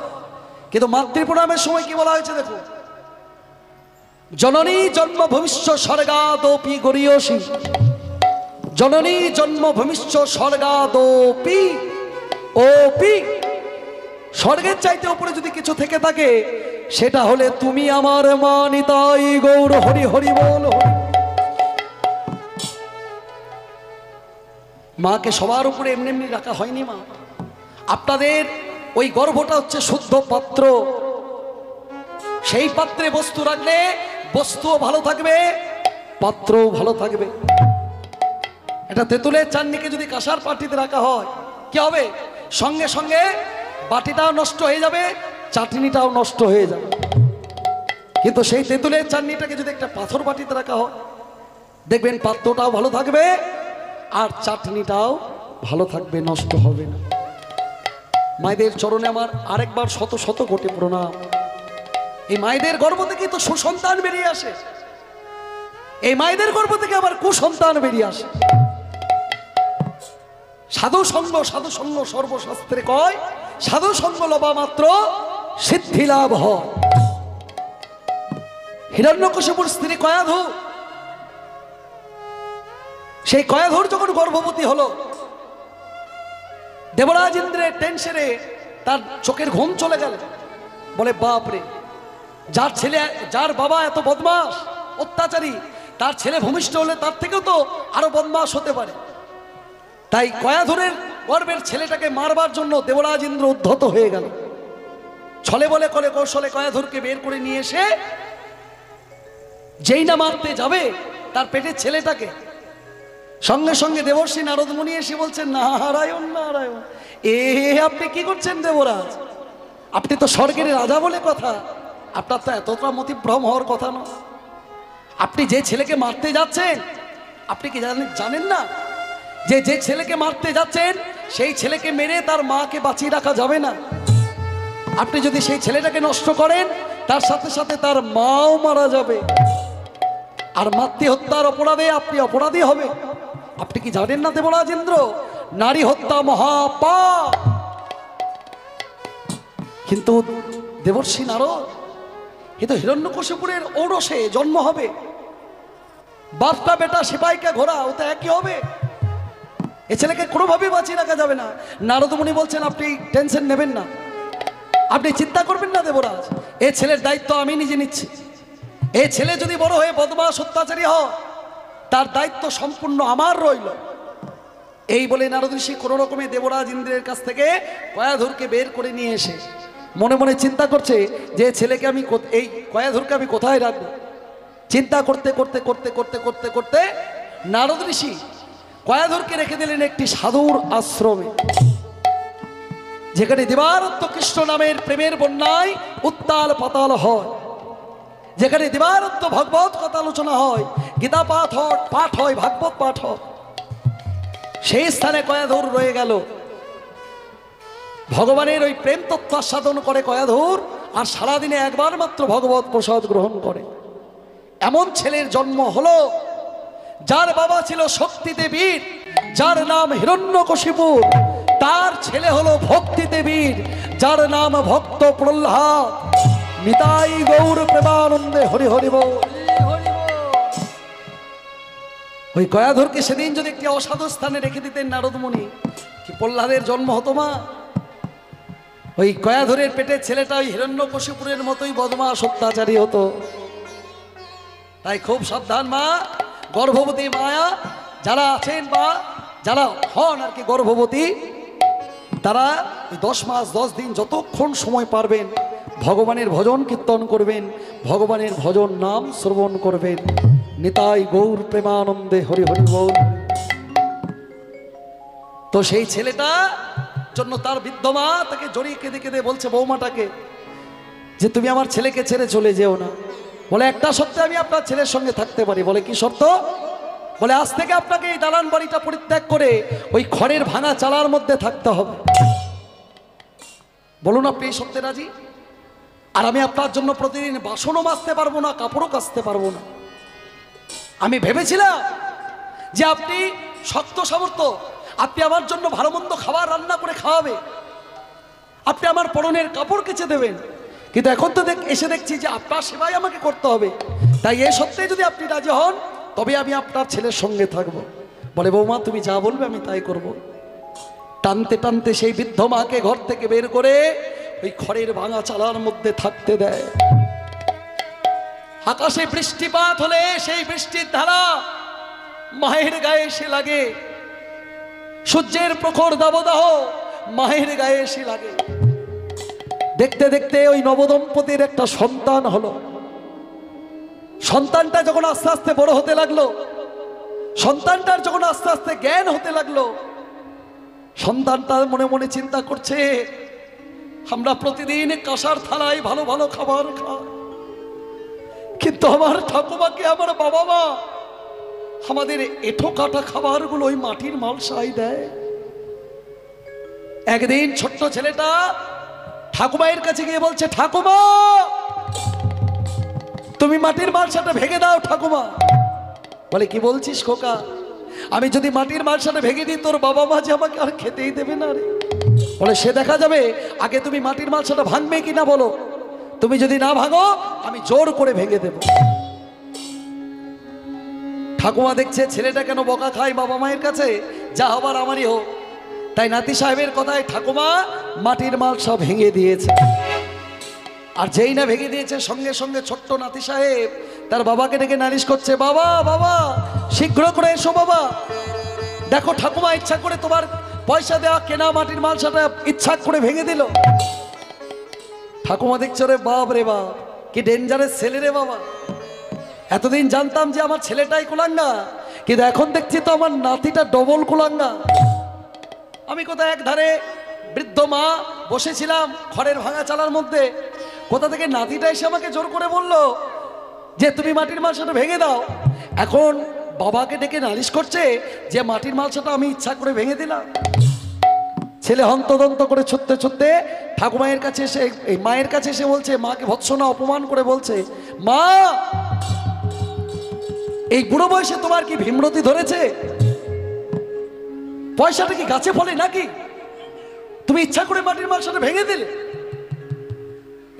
কিন্তু মাতৃ প্রণামের সময় কি বলা হয়েছে দেখো, জননী জন্ম ভবিষ্য স্বর্গাদপি গরীয়সী। জননী জন্ম ভবিষ্য স্বর্গাদপি ওপি। স্বর্গের চাইতে উপরে যদি কিছু থেকে থাকে সেটা হলে তুমি আমার মা নিতাই গৌর হরি হরি বল। মাকে সবার উপরে এমনি এমনি রাখা হয়নি মা। আপনাদের ওই গর্ভটা হচ্ছে শুদ্ধ পাত্র। সেই পাত্রে বস্তু রাখলে বস্তুও ভালো থাকবে, পাত্রও ভালো থাকবে। এটা তেঁতুলের চাটনিকে যদি কাঁসার বাটিতে রাখা হয় কি হবে? সঙ্গে সঙ্গে বাটিটাও নষ্ট হয়ে যাবে, চাটনিটাও নষ্ট হয়ে যাবে। কিন্তু সেই তেঁতুলের চাটনিটাকে যদি একটা পাথর বাটিতে রাখা হয় দেখবেন পাত্রটাও ভালো থাকবে আর চাটনিটাও ভালো থাকবে, নষ্ট হবে না। মায়েদের চরণে আমার আরেকবার শত শত কোটি প্রণাম। এই মায়েদের গর্ভ থেকেই তো সুসন্তান বেরিয়ে আসে, এই মায়েদের গর্ভ থেকে আবার কুসন্তান বেরিয়ে আসে। সাধু সঙ্গ সর্বশাস্ত্রে কয়, সাধু সঙ্গ লবা মাত্র সিদ্ধি লাভ হয়। হিরণ্যকশিপুর স্ত্রী কয়াধু, সেই কয়াধুর যখন গর্ভবতী হলো, দেবরাজ ইন্দ্রের টেনশনে তার চোখের ঘুম চলে গেল। বলে বাপরে, যার ছেলে, যার বাবা এত বদমাস অত্যাচারী, তার ছেলে ভূমিষ্ঠ হলে তার থেকেও তো আরো বদমাস হতে পারে। তাই কয়াধুরের গর্ভের ছেলেটাকে মারবার জন্য দেবরাজ ইন্দ্র উদ্ধত হয়ে গেল। ছলে বলে করে কৌশলে কয়াধুরকে বের করে নিয়ে এসে যেই না মারতে যাবে তার পেটের ছেলেটাকে, সঙ্গে সঙ্গে দেবর্ষী নারদ মুনি এসে বলছেন, নারায়ণ নারায়ণ, আপনি কি করছেন দেবরাজ? আপনি তো স্বর্গের রাজা বলে কথা, আপনার তো এতটা মতিভ্রম হওয়ার কথা না। আপনি যে ছেলেকে মারতে যাচ্ছেন, আপনি কি জানেন না যে যে ছেলেকে মারতে যাচ্ছেন সেই ছেলেকে মেরে তার মাকে বাঁচিয়ে রাখা যাবে না। আপনি যদি সেই ছেলেটাকে নষ্ট করেন তার সাথে সাথে তার মাও মারা যাবে, আর মাতৃ হত্যার অপরাধে আপনি অপরাধী হবে। আপনি কি জানেন না দেবরাজ ইন্দ্র, নারী হত্যা মহাপাপ? কিন্তু দেবর্ষী নারদ, এ তো হিরণ্যকশিপুরের ঔরসে জন্ম হবে, বাপটা বেটা সিপাইকে ঘোড়া, ও তো একই হবে। এ ছেলেকে কোনোভাবেই বাঁচিয়ে রাখা যাবে না। নারদ মুনি বলছেন, আপনি টেনশন নেবেন না, আপনি চিন্তা করবেন না দেবরাজ, এ ছেলের দায়িত্ব আমি নিজে নিচ্ছি। এ ছেলে যদি বড় হয়ে বদমাশ অত্যাচারী হয় তার দায়িত্ব সম্পূর্ণ আমার রইল। এই বলে নারদ ঋষি কোনো রকমে দেবরাজ ইন্দ্রের কাছ থেকে কয়াধুরকে বের করে নিয়ে এসে মনে মনে চিন্তা করছে যে ছেলেকে আমি, এই কয়াধুরকে আমি কোথায় রাখবো। চিন্তা করতে করতে করতে করতে করতে করতে নারদ ঋষি কয়াধুরকে রেখে দিলেন একটি সাধুর আশ্রমে, যেখানে দিবারত্ব কৃষ্ণ নামের প্রেমের বন্যায় উত্তাল পাতাল হয়, যেখানে দিবারত্ব ভগবত কথা আলোচনা হয়, গীতা পাঠ হয়, ভাগবত পাঠ হয়। সেই স্থানে কয়াধুর রয়ে গেল। ভগবানের ওই প্রেম তত্ত্ব আস্বাদন করে কয়াধুর, আর সারাদিনে একবার মাত্র ভগবত প্রসাদ গ্রহণ করে। এমন ছেলের জন্ম হলো যার বাবা ছিল শক্তি দেবীর, যার নাম হিরণ্যকশিপুর, তার ছেলে হলো ভক্তি দেবীর, যার নাম ভক্ত প্রহ্লাদ। নিতাই গৌর প্রেমানন্দে হরি হরি বল। ওই কয়াধুরকে সেদিন যদি একটি অসাধু স্থানে রেখে দিতেন নারদ মুনি, কি প্রহ্লাদের জন্ম হতো মা? ওই কয়াধুরের পেটের ছেলেটা ওই হিরণ্যকশিপুরের মতোই বদমাশ অত্যাচারী হতো। তাই খুব সাবধান মা, গর্ভবতী মায়া যারা আছেন বা যারা হন আর কি গর্ভবতী, তারা 10 মাস 10 দিন যতক্ষণ সময় পারবেন ভগবানের ভজন কীর্তন করবেন, ভগবানের ভজন নাম শ্রবণ করবেন। নিতাই গৌর প্রেমানন্দে হরি হরি বল। তো সেই ছেলেটা জন্য তার বৃদ্ধ মা তাকে জড়িয়ে কেঁদে কেঁদে বলছে বৌমাটাকে যে তুমি আমার ছেলেকে ছেড়ে চলে যেও না। বলে একটা শর্তে আমি আপনার ছেলের সঙ্গে থাকতে পারি। বলে কি শর্ত? বলে আজ থেকে আপনাকে এই দালান বাড়িটা পরিত্যাগ করে ওই খড়ের ভাঙা চালার মধ্যে থাকতে হবে। বলুন আপনি এই সত্যে রাজি? আর আমি আপনার জন্য প্রতিদিন বাসনও মাজতে পারবো না, কাপড়ও কাচতে পারবো না। আমি ভেবেছিলাম যে আপনি শক্ত সামর্থ্য, আপনি আমার জন্য ভালো মন্দ খাবার রান্না করে খাওয়াবে, আপনি আমার পরনের কাপড় কেচে দেবেন, কিন্তু এখন তো এসে দেখছি যে আপনার সেবাই আমাকে করতে হবে। তাই এই সত্যি যদি আপনি রাজি হন তবে আমি আপনার ছেলের সঙ্গে থাকব। বলে বৌমা তুমি যা বলবে আমি তাই করব। টানতে টানতে সেই বৃদ্ধ মাকে ঘর থেকে বের করে ওই খড়ের ভাঙা চালার মধ্যে থাকতে দেয়। আকাশে বৃষ্টিপাত হলে সেই বৃষ্টির ধারা মায়ের গায়ে এসে লাগে, সূর্যের প্রখর দাবদাহ মায়ের গায়ে এসে লাগে। দেখতে দেখতে ওই নবদম্পতির একটা সন্তান হলো। সন্তানটা যখন আস্তে আস্তে বড় হতে লাগলো, সন্তানটার যখন আস্তে আস্তে জ্ঞান হতে লাগলো, সন্তানটা মনে মনে চিন্তা করছে আমরা প্রতিদিন কাঁসার থালায় ভালো ভালো খাবার খাই, কিন্তু আমার ঠাকুমাকে আমার বাবা মা আমাদের এঁঠো কাটা খাবারগুলো ওই মাটির মালসায় দেয়। একদিন ছোট্ট ছেলেটা ঠাকুমায়ের কাছে গিয়ে বলছে, ঠাকুমা তুমি মাটির মালসাটা ভেঙে দাও ঠাকুমা। বলে কি বলছিস খোকা, আমি যদি মাটির মালসাটা ভেঙে দিই তোর বাবা মা যে আমাকে আর খেতেই দেবে না রে। বলে সে দেখা যাবে, আগে তুমি মাটির মালসাটা ভাঙবে কিনা বলো, তুমি যদি না ভাঙো আমি জোর করে ভেঙে দেব। ঠাকুমা দেখছে ছেলেটা কেন বকা খায় বাবা মায়ের কাছে, যা হবার আমারই হোক। তাই নাতি সাহেবের কথায় ঠাকুমা মাটির মালসা ভেঙে দিয়েছে। আর যেই না ভেঙে দিয়েছে সঙ্গে সঙ্গে ছোট্ট নাতি সাহেব তার বাবাকে ডেকে নালিশ করছে, বাবা বাবা শীঘ্র করে এসো বাবা, দেখো ঠাকুমা ইচ্ছা করে তোমার পয়সা দেওয়া কেনা মাটির মালসাটা ইচ্ছা করে ভেঙে দিল। ঠাকুমা দেখছো রে বাপ রে বাপ, কি ডেঞ্জারাস ছেলে রে বাবা। এতদিন জানতাম যে আমার ছেলেটাই কুলাঙ্গা, কিন্তু এখন দেখছি তো আমার নাতিটা ডবল কুলাঙ্গা। আমি কোথায় এক ধারে বৃদ্ধ মা বসেছিলাম খড়ের ভাঙা চালার মধ্যে, কোথা থেকে নাতিটা এসে আমাকে জোর করে বলল যে তুমি মাটির মালসাটা ভেঙে দাও। এখন বাবাকে ডেকে নালিশ করছে যে মাটির মালসাটা আমি ইচ্ছা করে ভেঙে দিলাম। ছেলে হন্তদন্ত করে ছুটতে ছুটতে ঠাকুমায়ের কাছে এসে, এই মায়ের কাছে এসে বলছে, মাকে ভৎসনা অপমান করে বলছে, মা এই বুড়ো বয়সে তোমার কি ভীমরতি ধরেছে? পয়সাটা কি গাছে ফলে নাকি? তুমি ইচ্ছা করে মাটির মালসাটা ভেঙে দিলে,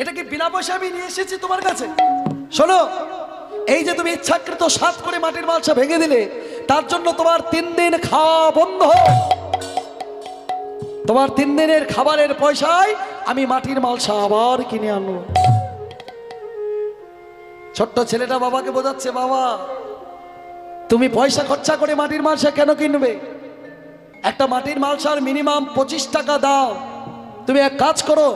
এটা কি বিনা পয়সা আমি নিয়ে এসেছি তোমার কাছে? শোনো, এই যে তুমি ইচ্ছাকৃত সাত করে মাটির মালসা ভেঙে দিলে, তার জন্য তোমার 3 দিন খাওয়া বন্ধ। তোমার 3 দিনের খাবারের পয়সায় আমি মাটির মালসা আবার কিনে আনবো। ছোট্ট ছেলেটা বাবাকে বোঝাচ্ছে, বাবা তুমি পয়সা খরচা করে মাটির মালসা কেন কিনবে? একটা মাটির মালসার মিনিমাম 25 টাকা দাম। তুমি এক কাজ করো,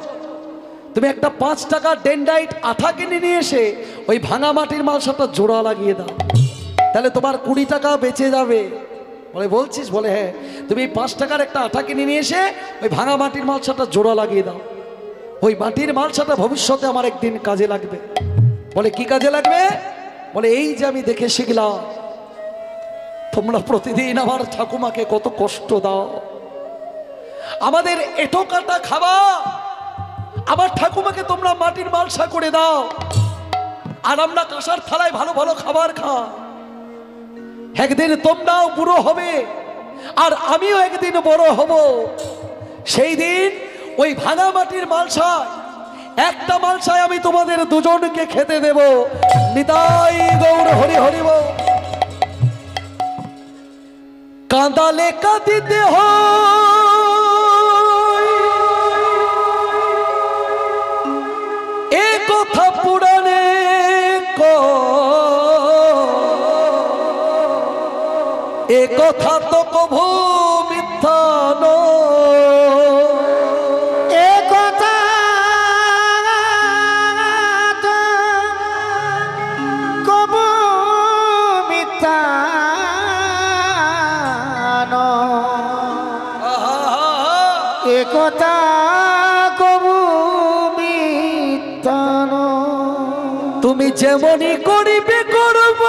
তুমি একটা 5 টাকার ডেন্ডাইট আঠা কিনে নিয়ে এসে ওই ভাঙা মাটির মালসাটা জোড়া লাগিয়ে দাও, তাহলে তোমার 20 টাকা বেঁচে যাবে। বলে বলছিস? বলে হ্যাঁ, তুমি 5 টাকার একটা আঠা কিনে নিয়ে এসে ওই ভাঙা মাটির মালসাটা জোড়া লাগিয়ে দাও। ওই মাটির মালসাটা ভবিষ্যতে আমার একদিন কাজে লাগবে। বলে কি কাজে লাগবে? বলে এই যে আমি দেখে শিখলাম তোমরা প্রতিদিন আমার ঠাকুমাকে কত কষ্ট দাও, আমাদের এঁঠো কাটা খাওয়া, আমার ঠাকুমাকে তোমরা মাটির মালসা করে দাও, আর আমরা কাঁসার থালায় ভালো ভালো খাবার খাই। একদিন তোমরাও বুড়ো হবে আর আমিও একদিন বড় হব। সেই দিন ওই ভাঙা মাটির মালসায়, একটা মালসায় আমি তোমাদের দুজনকে খেতে দেব। নিতাই গৌর হরি হরি বল। কাঁদালে কাঁদিতে হয় এ কথা পুরাণে এ কথা তো কভু মিথ্যা এ কথা তো কবু মিথ্যা এ কথা কবু মিথ্যা তুমি যেমনই করিবে করব,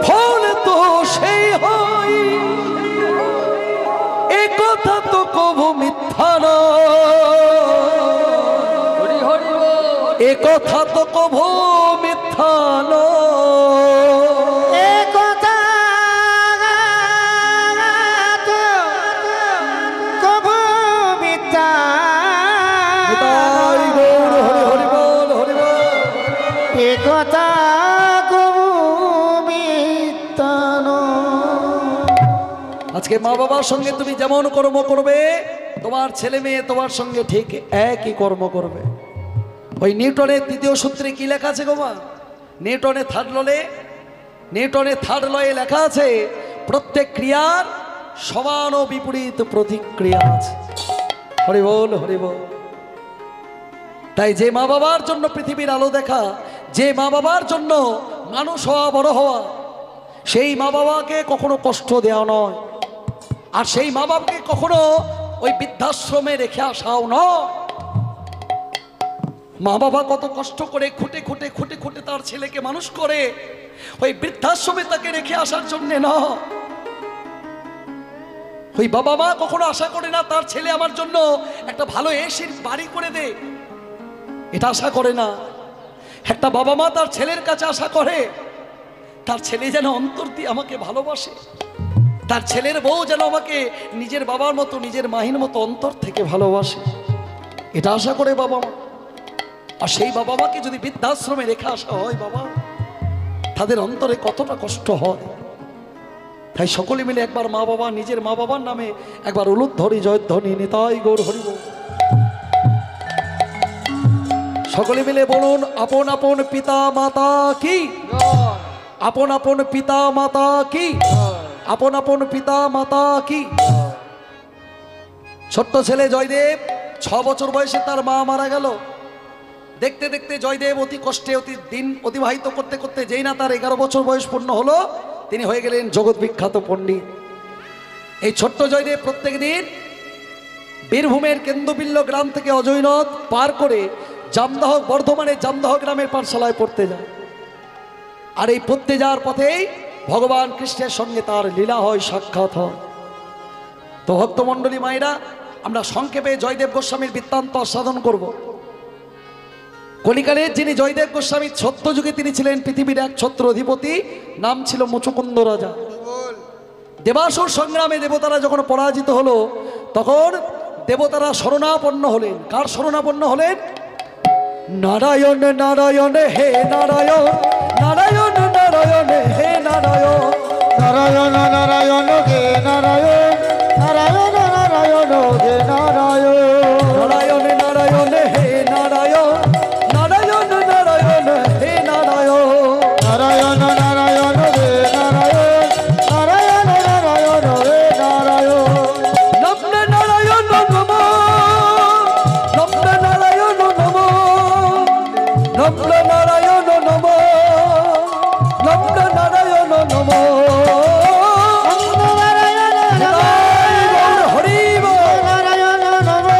ফল তো সেই হয়, এ কথা তো কভু মিথ্যা কথা তো কভু মিথ্যা নয়। এ কথা তো কভু মিথ্যা নিতাই গৌর হরি হরি বল হরি বল। এ কথা কভু মিথ্যা নয়। আজকে মা বাবার সঙ্গে তুমি যেমন কর্ম করবে, তোমার ছেলে মেয়ে তোমার সঙ্গে ঠিক একই কর্ম করবে। ওই নিউটনের তৃতীয় সূত্রে কি লেখা আছে গো মা? নিউটনের থার্ড লয়ে লেখা আছে প্রত্যেক ক্রিয়ার সমান ও বিপরীত প্রতিক্রিয়া আছে। হরি বল হরি বল। তাই যে মা বাবার জন্য পৃথিবীর আলো দেখা, যে মা বাবার জন্য মানুষ হওয়া বড় হওয়া, সেই মা বাবাকে কখনো কষ্ট দেওয়া নয়, আর সেই মা বাবাকে কখনো ওই বৃদ্ধাশ্রমে রেখে আসাও নয়। মা বাবা কত কষ্ট করে খুঁটে খুঁটে খুঁটে খুঁটে তার ছেলেকে মানুষ করে ওই বৃদ্ধাশ্রমে তাকে রেখে আসার জন্য না। ওই বাবা মা কখনো আশা করে না তার ছেলে আমার জন্য একটা ভালো এসির বাড়ি করে দে, এটা আশা করে না। একটা বাবা মা তার ছেলের কাছে আশা করে তার ছেলে যেন অন্তর দিয়ে আমাকে ভালোবাসে, তার ছেলের বউ যেন আমাকে নিজের বাবার মতো নিজের মাহির মতো অন্তর থেকে ভালোবাসে, এটা আশা করে বাবা মা। আর সেই বাবা মাকে যদি বৃদ্ধাশ্রমে রেখে আসা হয় বাবা, তাদের অন্তরে কতটা কষ্ট হয়। তাই সকলে মিলে একবার মা বাবা, নিজের মা বাবার নামে একবার উলুধ্বনি জয়ধ্বনি নিতাই গৌর হরি বল। সকলে মিলে বলুন, আপন আপন পিতা মাতা কি, আপন আপন পিতা মাতা কি, আপন আপন পিতা মাতা কি। ছোট্ট ছেলে জয়দেব 6 বছর বয়সে তার মা মারা গেল। দেখতে দেখতে জয়দেব অতি কষ্টে দিন অতিবাহিত করতে করতে যেই না তার 11 বছর বয়স পূর্ণ হলো, তিনি হয়ে গেলেন জগৎ বিখ্যাত পণ্ডিত। এই ছোট্ট জয়দেব প্রত্যেক দিন বীরভূমের কেন্দ্রবিল্ল গ্রাম থেকে অজয় নদ পার করে জামদাহ, বর্ধমানের জামদাহ গ্রামের পাঠশালায় পড়তে যায়। আর এই পড়তে যাওয়ার পথেই ভগবান কৃষ্ণের সঙ্গে তার লীলা হয়, সাক্ষাৎ হয়। তো ভক্তমণ্ডলী মায়েরা, আমরা সংক্ষেপে জয়দেব গোস্বামীর বৃত্তান্ত আস্বাদন করব। কলিকালের যিনি জয়দেব গোস্বামী, ছত্র যুগে তিনি ছিলেন পৃথিবীর এক ছত্র অধিপতি, নাম ছিল মুচুকুন্দ রাজা। দেবাসুর সংগ্রামে দেবতারা যখন পরাজিত হলো, তখন দেবতারা শরণাপন্ন হলেন। কার শরণাপন্ন হলেন? নারায়ণ নারায়ণ হে নারায়ণ, নারায়ণ নারায়ণ হে নারায়ণ, নারায়ণ নারায়ণ গে নারায়ণ, নারায়ণ নারায়ণ গে নারায়ণ, নারায়ণ নারায়ণ হে নারায়ণ, নারায়ণ নারায়ণ হে নারায়ণ, নারায়ণ নারায়ণ গে নারায়ণ, নারায়ণ নারায়ণ গে নারায়ণ, নমঃ নারায়ণ নমঃ, নমঃ নারায়ণ নমঃ, নমঃ নারায়ণ নমঃ, নমঃ নারায়ণ নমঃ। হরি বল। নারায়ণ নমঃ,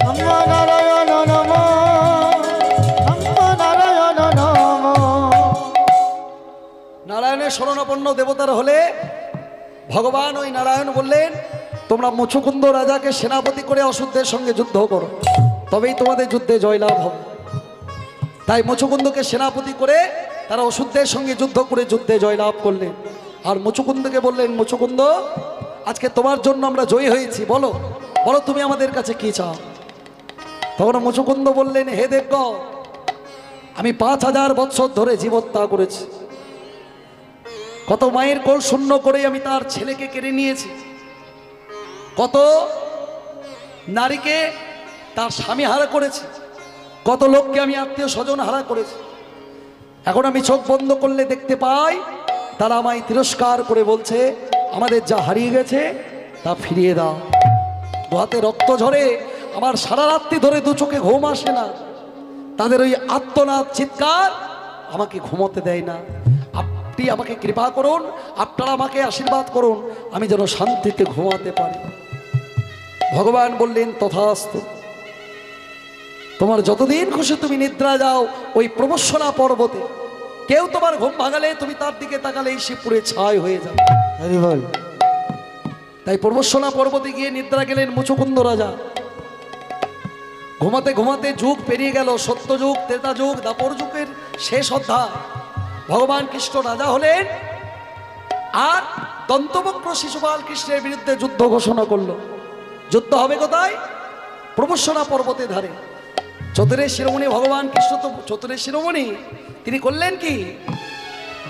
নমঃ নারায়ণ নমঃ, নমঃ নারায়ণ নমঃ। নারায়ণের শরণাপন্ন দেবতার হলে ভগবান ওই নারায়ণ বললেন, তোমরা মুচুকুন্দ রাজাকে সেনাপতি করে অসুরদের সঙ্গে যুদ্ধ করো, তবেই তোমাদের যুদ্ধে জয়লাভ হবে। তাই মুচুকুন্দকে সেনাপতি করে তারা অসুরদের সঙ্গে যুদ্ধ করে যুদ্ধে জয়লাভ করলেন। আর মুচুকুন্দকে বললেন, মুচুকুন্দ, আজকে তোমার জন্য আমরা জয়ী হয়েছি, বলো বলো তুমি আমাদের কাছে কি চাও। তখন মুচুকুন্দ বললেন, হে দেবগণ, আমি 5000 বৎসর ধরে জীবত্যাগ করেছি, কত মায়ের কোল শূন্য করে আমি তার ছেলেকে কেড়ে নিয়েছি, কত নারীকে তার স্বামী হারা করেছি, কত লোককে আমি আত্মীয় স্বজন হারা করেছি। এখন আমি চোখ বন্ধ করলে দেখতে পাই তারা আমায় তিরস্কার করে বলছে, আমাদের যা হারিয়ে গেছে তা ফিরিয়ে দাও। দু হাতে রক্ত ঝরে, আমার সারা রাত্রি ধরে 2 চোখে ঘুম আসে না। তাদের ওই আর্তনাদ চিৎকার আমাকে ঘুমোতে দেয় না। আপনি আমাকে কৃপা করুন, আপনারা আমাকে আশীর্বাদ করুন, আমি যেন শান্তিতে ঘুমাতে পারি। ভগবান বললেন, তথাস্তু, তোমার যতদিন খুশি তুমি নিদ্রা যাও ওই প্রবসনা পর্বতে। কেউ তোমার ঘুম ভাঙালে তুমি তার দিকে তাকালেই সে পুরে ছাই হয়ে যাবে। হরি বল। তাই প্রবসনা পর্বতে গিয়ে নিদ্রা গেলেন মুচুকুন্দ রাজা। ঘুমাতে ঘুমাতে যুগ পেরিয়ে গেল, সত্য যুগ, ত্রেতা যুগ, দাপর যুগের শেষ অধ্যায়। ভগবান কৃষ্ণ রাজা হলেন আর দন্তবক্র শিশুপাল কৃষ্ণের বিরুদ্ধে যুদ্ধ ঘোষণা করলো। যুদ্ধ হবে কোথায়? প্রবসনা পর্বতের ধারে। চতুরের শিরোমণি ভগবান কৃষ্ণ তো চতুরের শিরোমণি, তিনি করলেন কি,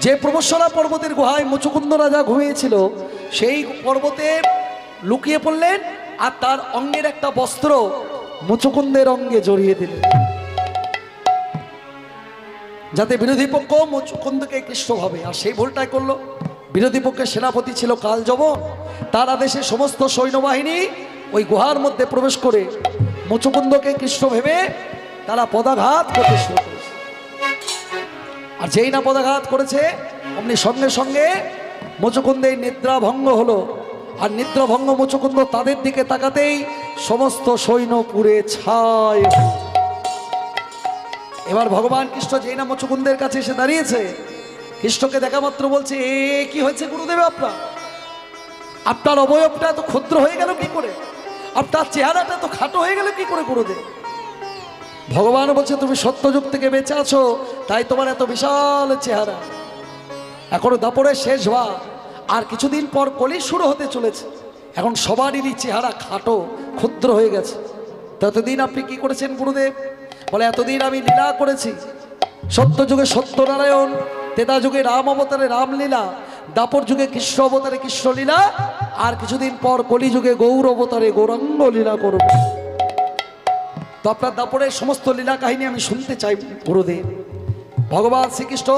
যে প্রবসনা পর্বতের গুহায় মুচুকুন্দ রাজা ঘুমিয়েছিল সেই পর্বতে লুকিয়ে পড়লেন আর তার অঙ্গের একটা বস্ত্র মুচুকুন্দের অঙ্গে জড়িয়ে দিলেন, যাতে বিরোধী পক্ষ মুচুকুন্দকে কৃষ্ণ ভাবে। আর সেই ভুলটাই করলো। বিরোধী পক্ষের সেনাপতি ছিল কালযবন, তার আদেশে সমস্ত সৈন্যবাহিনী ওই গুহার মধ্যে প্রবেশ করে মুচুকুন্দকে কৃষ্ণ ভেবে তারা পদাঘাত করতে শুরু করেছে। আর যেই না পদাঘাত করেছে অমনি সঙ্গে সঙ্গে মুচুকুন্দের নিদ্রা ভঙ্গ হলো। আর নিদ্রা ভঙ্গ মুচুকুন্দ তাদের দিকে তাকাতেই সমস্ত সৈন্য পুড়ে ছাই। এবার ভগবান কৃষ্ণ যেই না মুচুকুন্দের কাছে এসে দাঁড়িয়েছে, কৃষ্ণকে দেখা মাত্র বলছে, এ কি হয়েছে গুরুদেব, আপনার অবয়বটা এত ক্ষুদ্র হয়ে গেল কি করে, আপনার চেহারাটা তো খাটো হয়ে গেল কি করে গুরুদেব? ভগবান বলছে, তুমি সত্যযুগ থেকে বেঁচে আছো তাই তোমার এত বিশাল চেহারা। এখনো দাপরের শেষ ভাগ, আর কিছুদিন পর কলি শুরু হতে চলেছে। এখন সবারই চেহারা খাটো ক্ষুদ্র হয়ে গেছে। ততদিন আপনি কি করেছেন গুরুদেব? বলে, এতদিন আমি লীলা করেছি। সত্যযুগে সত্যনারায়ণ, ত্রেতা যুগে রাম অবতারে রামলীলা, দাপর যুগে কৃষ্ণ অবতারে কৃষ্ণলীলা, আর কিছুদিন পর কলিযুগে গৌর অবতারে গৌরাঙ্গ লীলা করব। তো আপনার দাপরের সমস্ত লীলা কাহিনী আমি শুনতে চাই গুরুদেব। ভগবান শ্রীকৃষ্ণ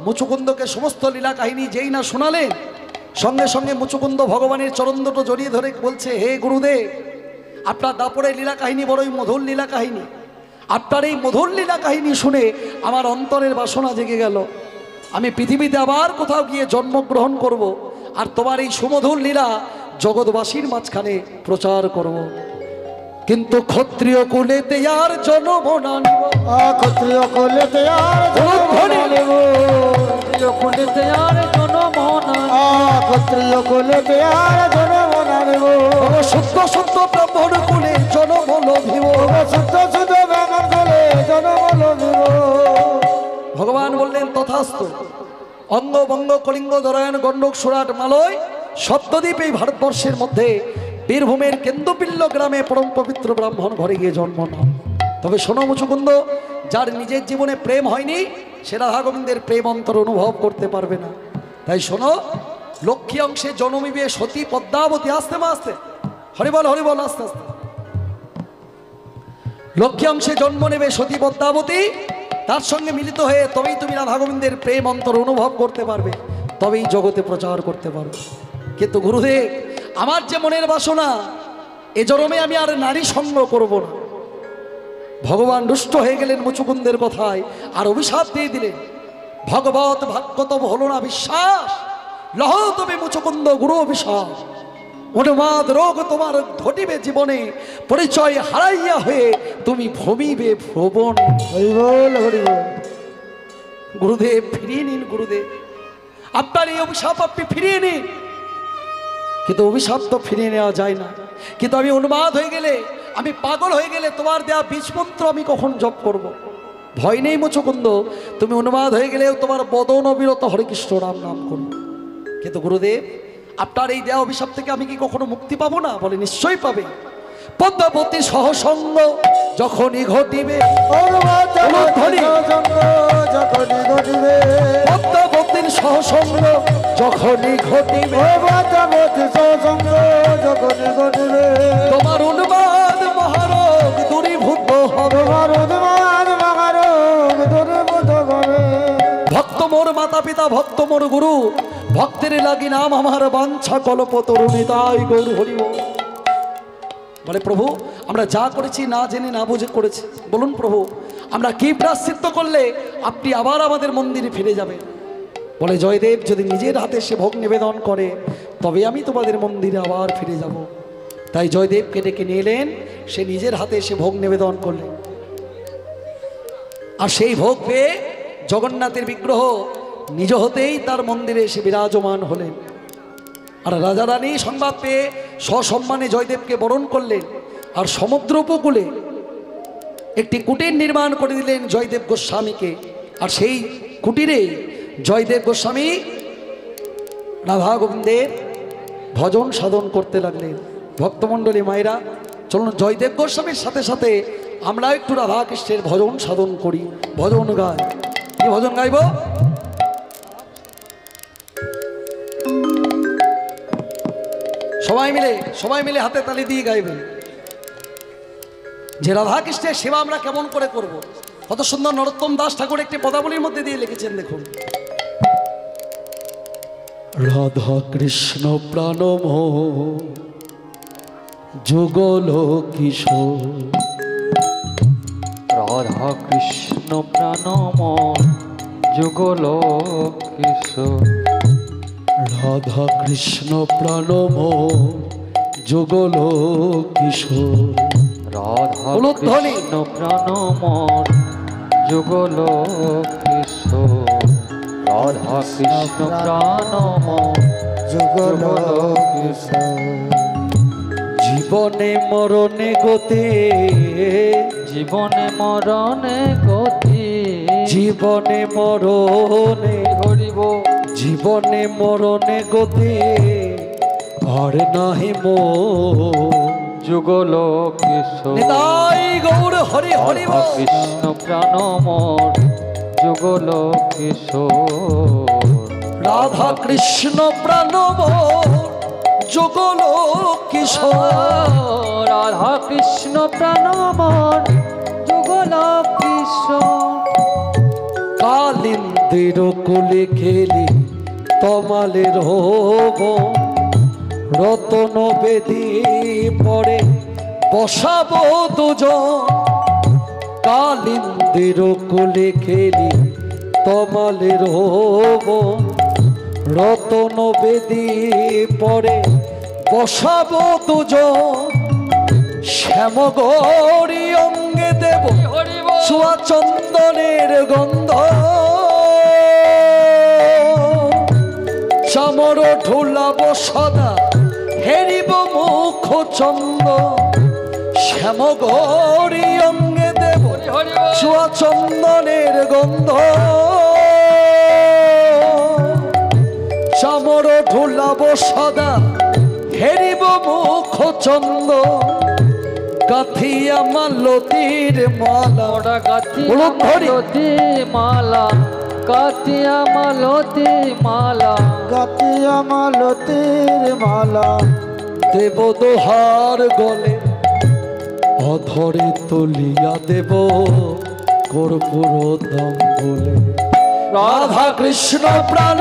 মুচুকুন্দকে সমস্ত লীলা কাহিনী যেই না শোনালেন, সঙ্গে সঙ্গে মুচুকুন্দ ভগবানের চরণ দুটো জড়িয়ে ধরে বলছে, হে গুরুদেব, আপনার দাপরের লীলা কাহিনী বড়ই মধুর লীলা কাহিনী। আপনার এই মধুর লীলা কাহিনী শুনে আমার অন্তরের বাসনা জেগে গেল। আমি পৃথিবীতে আবার কোথাও গিয়ে জন্মগ্রহণ করব, আর তোমার এই সুমধুর লীলা জগৎবাসীর মাঝখানে প্রচার করব। কিন্তু ক্ষত্রিয় কুলেতে আর জন্ম না নিব, ক্ষত্রিয় কুলেতে আর জন্ম না নিব, ক্ষত্রিয় কুলেতে আর জন্ম না, ক্ষত্রিয় কুলেতে আর জন্ম না নিব, শুদ্ধ শুদ্ধ ব্রাহ্মণ কুলে জন্ম লভিব, শুদ্ধ শুদ্ধ ব্রাহ্মণ কুলে জন্ম লভিব। ভগবান বললেন, তথাস্তু। অঙ্গ বঙ্গ কলিঙ্গ দরায়ণ গণ্ডক সুরাট মালয় সপ্তদ্বীপ এই ভারতবর্ষের মধ্যে বীরভূমের কেন্দুপিল্ল গ্রামে পরম পবিত্র ব্রাহ্মণ ঘরে গিয়ে জন্ম নাও। তবে শোনো মুচুকুন্দ, যার নিজের জীবনে প্রেম হয়নি সে রাধা গোবিন্দের প্রেম অন্তর অনুভব করতে পারবে না। তাই শোনো, লক্ষ্মী অংশে জন্মিবে সতী পদ্মাবতী। আস্তে মা আস্তে, হরিবল হরিবল, আস্তে আস্তে। লক্ষ্মী অংশে জন্ম নেবে সতী পদ্মাবতী, তার সঙ্গে মিলিত হয়ে তবেই তুমি রাধা গোবিন্দের প্রেম অন্তর অনুভব করতে পারবে, তবেই জগতে প্রচার করতে পারবে। কিন্তু গুরুদেব, আমার যে মনের বাসনা, এ জন্মে আমি আর নারী সঙ্গ করব না। ভগবান রুষ্ট হয়ে গেলেন মুচুকুন্দের কথায়, আর অভিশাপ দিয়ে দিলেন, ভগবত ভাগ্যতম হল না বিশ্বাস, লহ তবে মুচুকুন্দ গুরু অভিশাপ। উন্মাদ রোগ তোমার ঘটিবে জীবনে, পরিচয় হারাইয়া হয়ে তুমি ভূমিবে ভ্রবণ। হরিবল হরিবল। গুরুদেব ফিরিয়ে নিন, গুরুদেব আপনার এই অভিশাপ আপনি ফিরিয়ে নিন। কিন্তু অভিশাপ তো ফিরিয়ে নেওয়া যায় না। কিন্তু আমি উন্মাদ হয়ে গেলে, আমি পাগল হয়ে গেলে তোমার দেয়া বীজমন্ত্র আমি কখন জপ করব? ভয় নেই মুচুকুন্দ, তুমি উন্মাদ হয়ে গেলেও তোমার বদন অবিরত হরে কৃষ্ণ রাম নাম করো। কিন্তু গুরুদেব, আপনার এই দেয়া অভিশাপ থেকে আমি কি কখনো মুক্তি পাবো না? বলে, নিশ্চয়ই পাবে। পদ্মাবতী সহসঙ্গ যখনই ঘটিবে, পদ্মাবতীর সহসঙ্গ যখনই ঘটিবে, তোমার উন্মাদ মহারোগ দূরীভূত হবে, ভক্ত মোর মাতা পিতা, ভক্ত মোর গুরু, ভক্তের লাগি নাম আমার বাঞ্ছা কল্প তরুণী, তাই গৌর হরিব। বলে, প্রভু আমরা যা করেছি না জেনে না বুঝে করেছি, বলুন প্রভু আমরা কি প্রায়শ্চিত্ত করলে আপনি আবার আমাদের মন্দিরে ফিরে যাবেন? বলে, জয়দেব যদি নিজের হাতে সে ভোগ নিবেদন করে তবে আমি তোমাদের মন্দিরে আবার ফিরে যাব। তাই জয়দেবকে ডেকে নিয়ে এলেন, সে নিজের হাতে সে ভোগ নিবেদন করলেন। আর সেই ভোগ পেয়ে জগন্নাথের বিগ্রহ নিজ হতেই তার মন্দিরে এসে বিরাজমান হলেন। আর রাজা রানী সংবাদ পেয়ে সসম্মানে জয়দেবকে বরণ করলেন। আর সমুদ্র উপকূলে একটি কুটির নির্মাণ করে দিলেন জয়দেব গোস্বামীকে। আর সেই কুটিরে জয়দেব গোস্বামী রাধা গোবিন্দের ভজন সাধন করতে লাগলেন। ভক্তমণ্ডলী মায়েরা, চলুন জয়দেব গোস্বামীর সাথে সাথে আমরা একটু রাধা কৃষ্ণের ভজন সাধন করি, ভজন গাই। কি ভজন গাইব? সবাই মিলে হাতে তালি দিয়ে গাইবেন যে রাধা কৃষ্ণের সেবা আমরা কেমন করে করব। কত সুন্দর নরোত্তম দাস ঠাকুর একটি পদাবলীর মধ্যে দিয়ে লিখেছেন, দেখুন। রাধা কৃষ্ণ প্রাণমোহ যুগল কিশোর, রাধা কৃষ্ণ প্রাণময় যুগল কিশোর, রাধা কৃষ্ণ প্রাণমোহ যুগল কিশোর, রাধা উলুধ্বনি। কৃষ্ণ প্রাণময় যুগল কিশোর, রাধা কৃষ্ণ প্রাণময় যুগল কিশোর। জীবনে মরণে গতে, জীবনে মরণে গতি, জীবনে মরণে, হরিব জীবনে মরণে গতে আর নাহি মো যুগল কিশোর, নিতাই গৌর হরি হরি রাধা কৃষ্ণ প্রাণময় যুগল কিশোর, রাধা কৃষ্ণ প্রাণব যুগল কিশোর, রাধা কৃষ্ণ প্রাণময় যুগল কিশোর। কালিন্দির কুলে খেলি তমালের হব, রতন বেদি পরে বসাবো দুজন, কালিন্দির কুলে খেলি তমালের হব, রতন বেদি পরে বসাবো দুজন, শ্যামগৌরী অঙ্গে দেব ছোঁয়া চন্দনের গন্ধ, চামর ঢুলাব সদা হেরিব মুখ চন্দ, শ্যামগৌরী অঙ্গে দেব ছোঁয়া চন্দনের গন্ধ, চামর ঢুলাব সদা হেরিব মুখ চন্দ, গাথিয়া মালতীর মালা, ওটা কাতিয়া উলুধ্বনি। মালতী মালা, কাতিয়া মালতী মালা, গাতিয়া মালতীর মালা, দেব দোহার গলে অধরে তুলিয়া দেব কর্পূর দাম বলে, রাধা কৃষ্ণ প্রাণ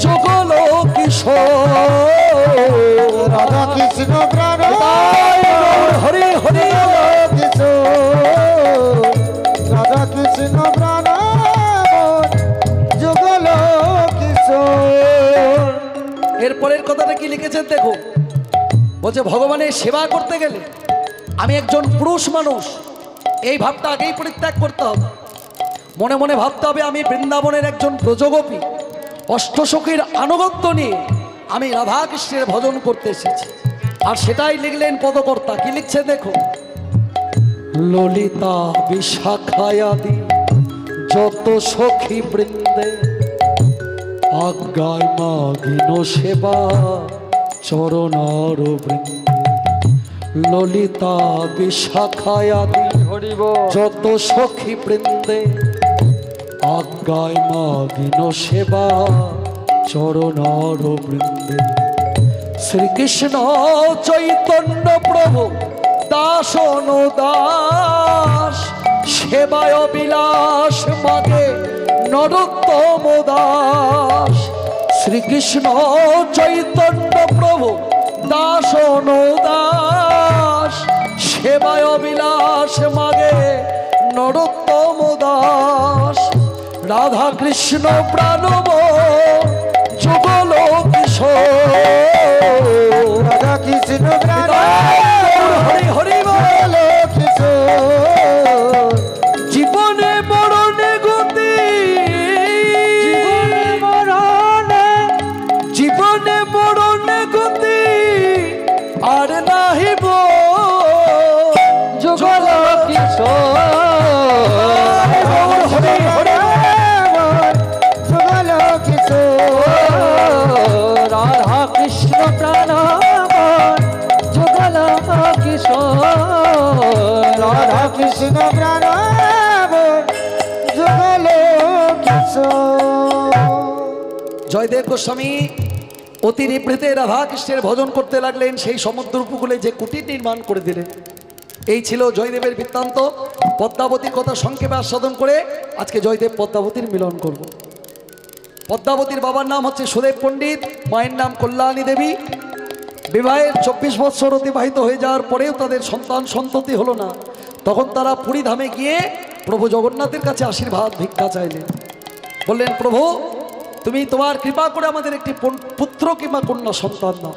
যুগল কিশোর, রাধা কৃষ্ণ প্রাণ হরি হরি কিশোর, রাধা কৃষ্ণ প্রাণ যুগল কিশোর। এরপরের কথাটা কি লিখেছেন দেখো, বলছে ভগবানের সেবা করতে গেলে আমি একজন পুরুষ মানুষ, এই ভাবটা আগেই পরিত্যাগ করতে হবে। মনে মনে ভাবতে হবে আমি বৃন্দাবনের একজন ব্রজগোপী, অষ্টসখীর আনুগত্য নিয়ে আমি রাধা কৃষ্ণের ভজন করতে এসেছি। আর সেটাই লিখলেন পদকর্তা, কি লিখছে দেখো, ললিতা বিশাখায়াদি যত সখী বৃন্দে আজ্ঞায় মাগিন সেবা চরণার বৃন্দে, ললিতা বিশাখায়াদি হরিব যত সখী বৃন্দে আজ্ঞায় মাগিন সেবা চরণার বৃন্দে, শ্রীকৃষ্ণ চৈতন্য প্রভু দাস অনুদাস সেবায় বিলাস মাগে নরোত্তম দাস, শ্রীকৃষ্ণ চৈতন্য প্রভু দাস অনুদাস সেবায় বিলাস মাগে নরোত্তম দাস, রাধা কৃষ্ণ প্রাণব যুগল কিশোর, রাধা কৃষ্ণ প্রাণ হরি হরি বল। কিশোর, জীবনে মরণে গতি, জীবনে মরণে, জীবনে মরণে গতি আর নাহিব যুগল জয়দেব গোস্বামী অতি নিভৃতে রাধাকৃষ্ণের ভজন করতে লাগলেন। সেই সমুদ্র উপকূলে যে কুটির নির্মাণ করে দিলেন। এই ছিল জয়দেবের বৃত্তান্ত। পদ্মাবতীর কথা সংক্ষেপে আস্বাদন করে আজকে জয়দেব পদ্মাবতীর মিলন করব। পদ্মাবতীর বাবার নাম হচ্ছে সুদেব পণ্ডিত, মায়ের নাম কল্যাণী দেবী। বিবাহের 24 বৎসর অতিবাহিত হয়ে যাওয়ার পরেও তাদের সন্তান সন্ততি হলো না। তখন তারা পুরী ধামে গিয়ে প্রভু জগন্নাথের কাছে আশীর্বাদ ভিক্ষা চাইলেন। বললেন, প্রভু তুমি তোমার কৃপা করে আমাদের একটি পুত্র কিংবা কন্যা সন্তান দাও।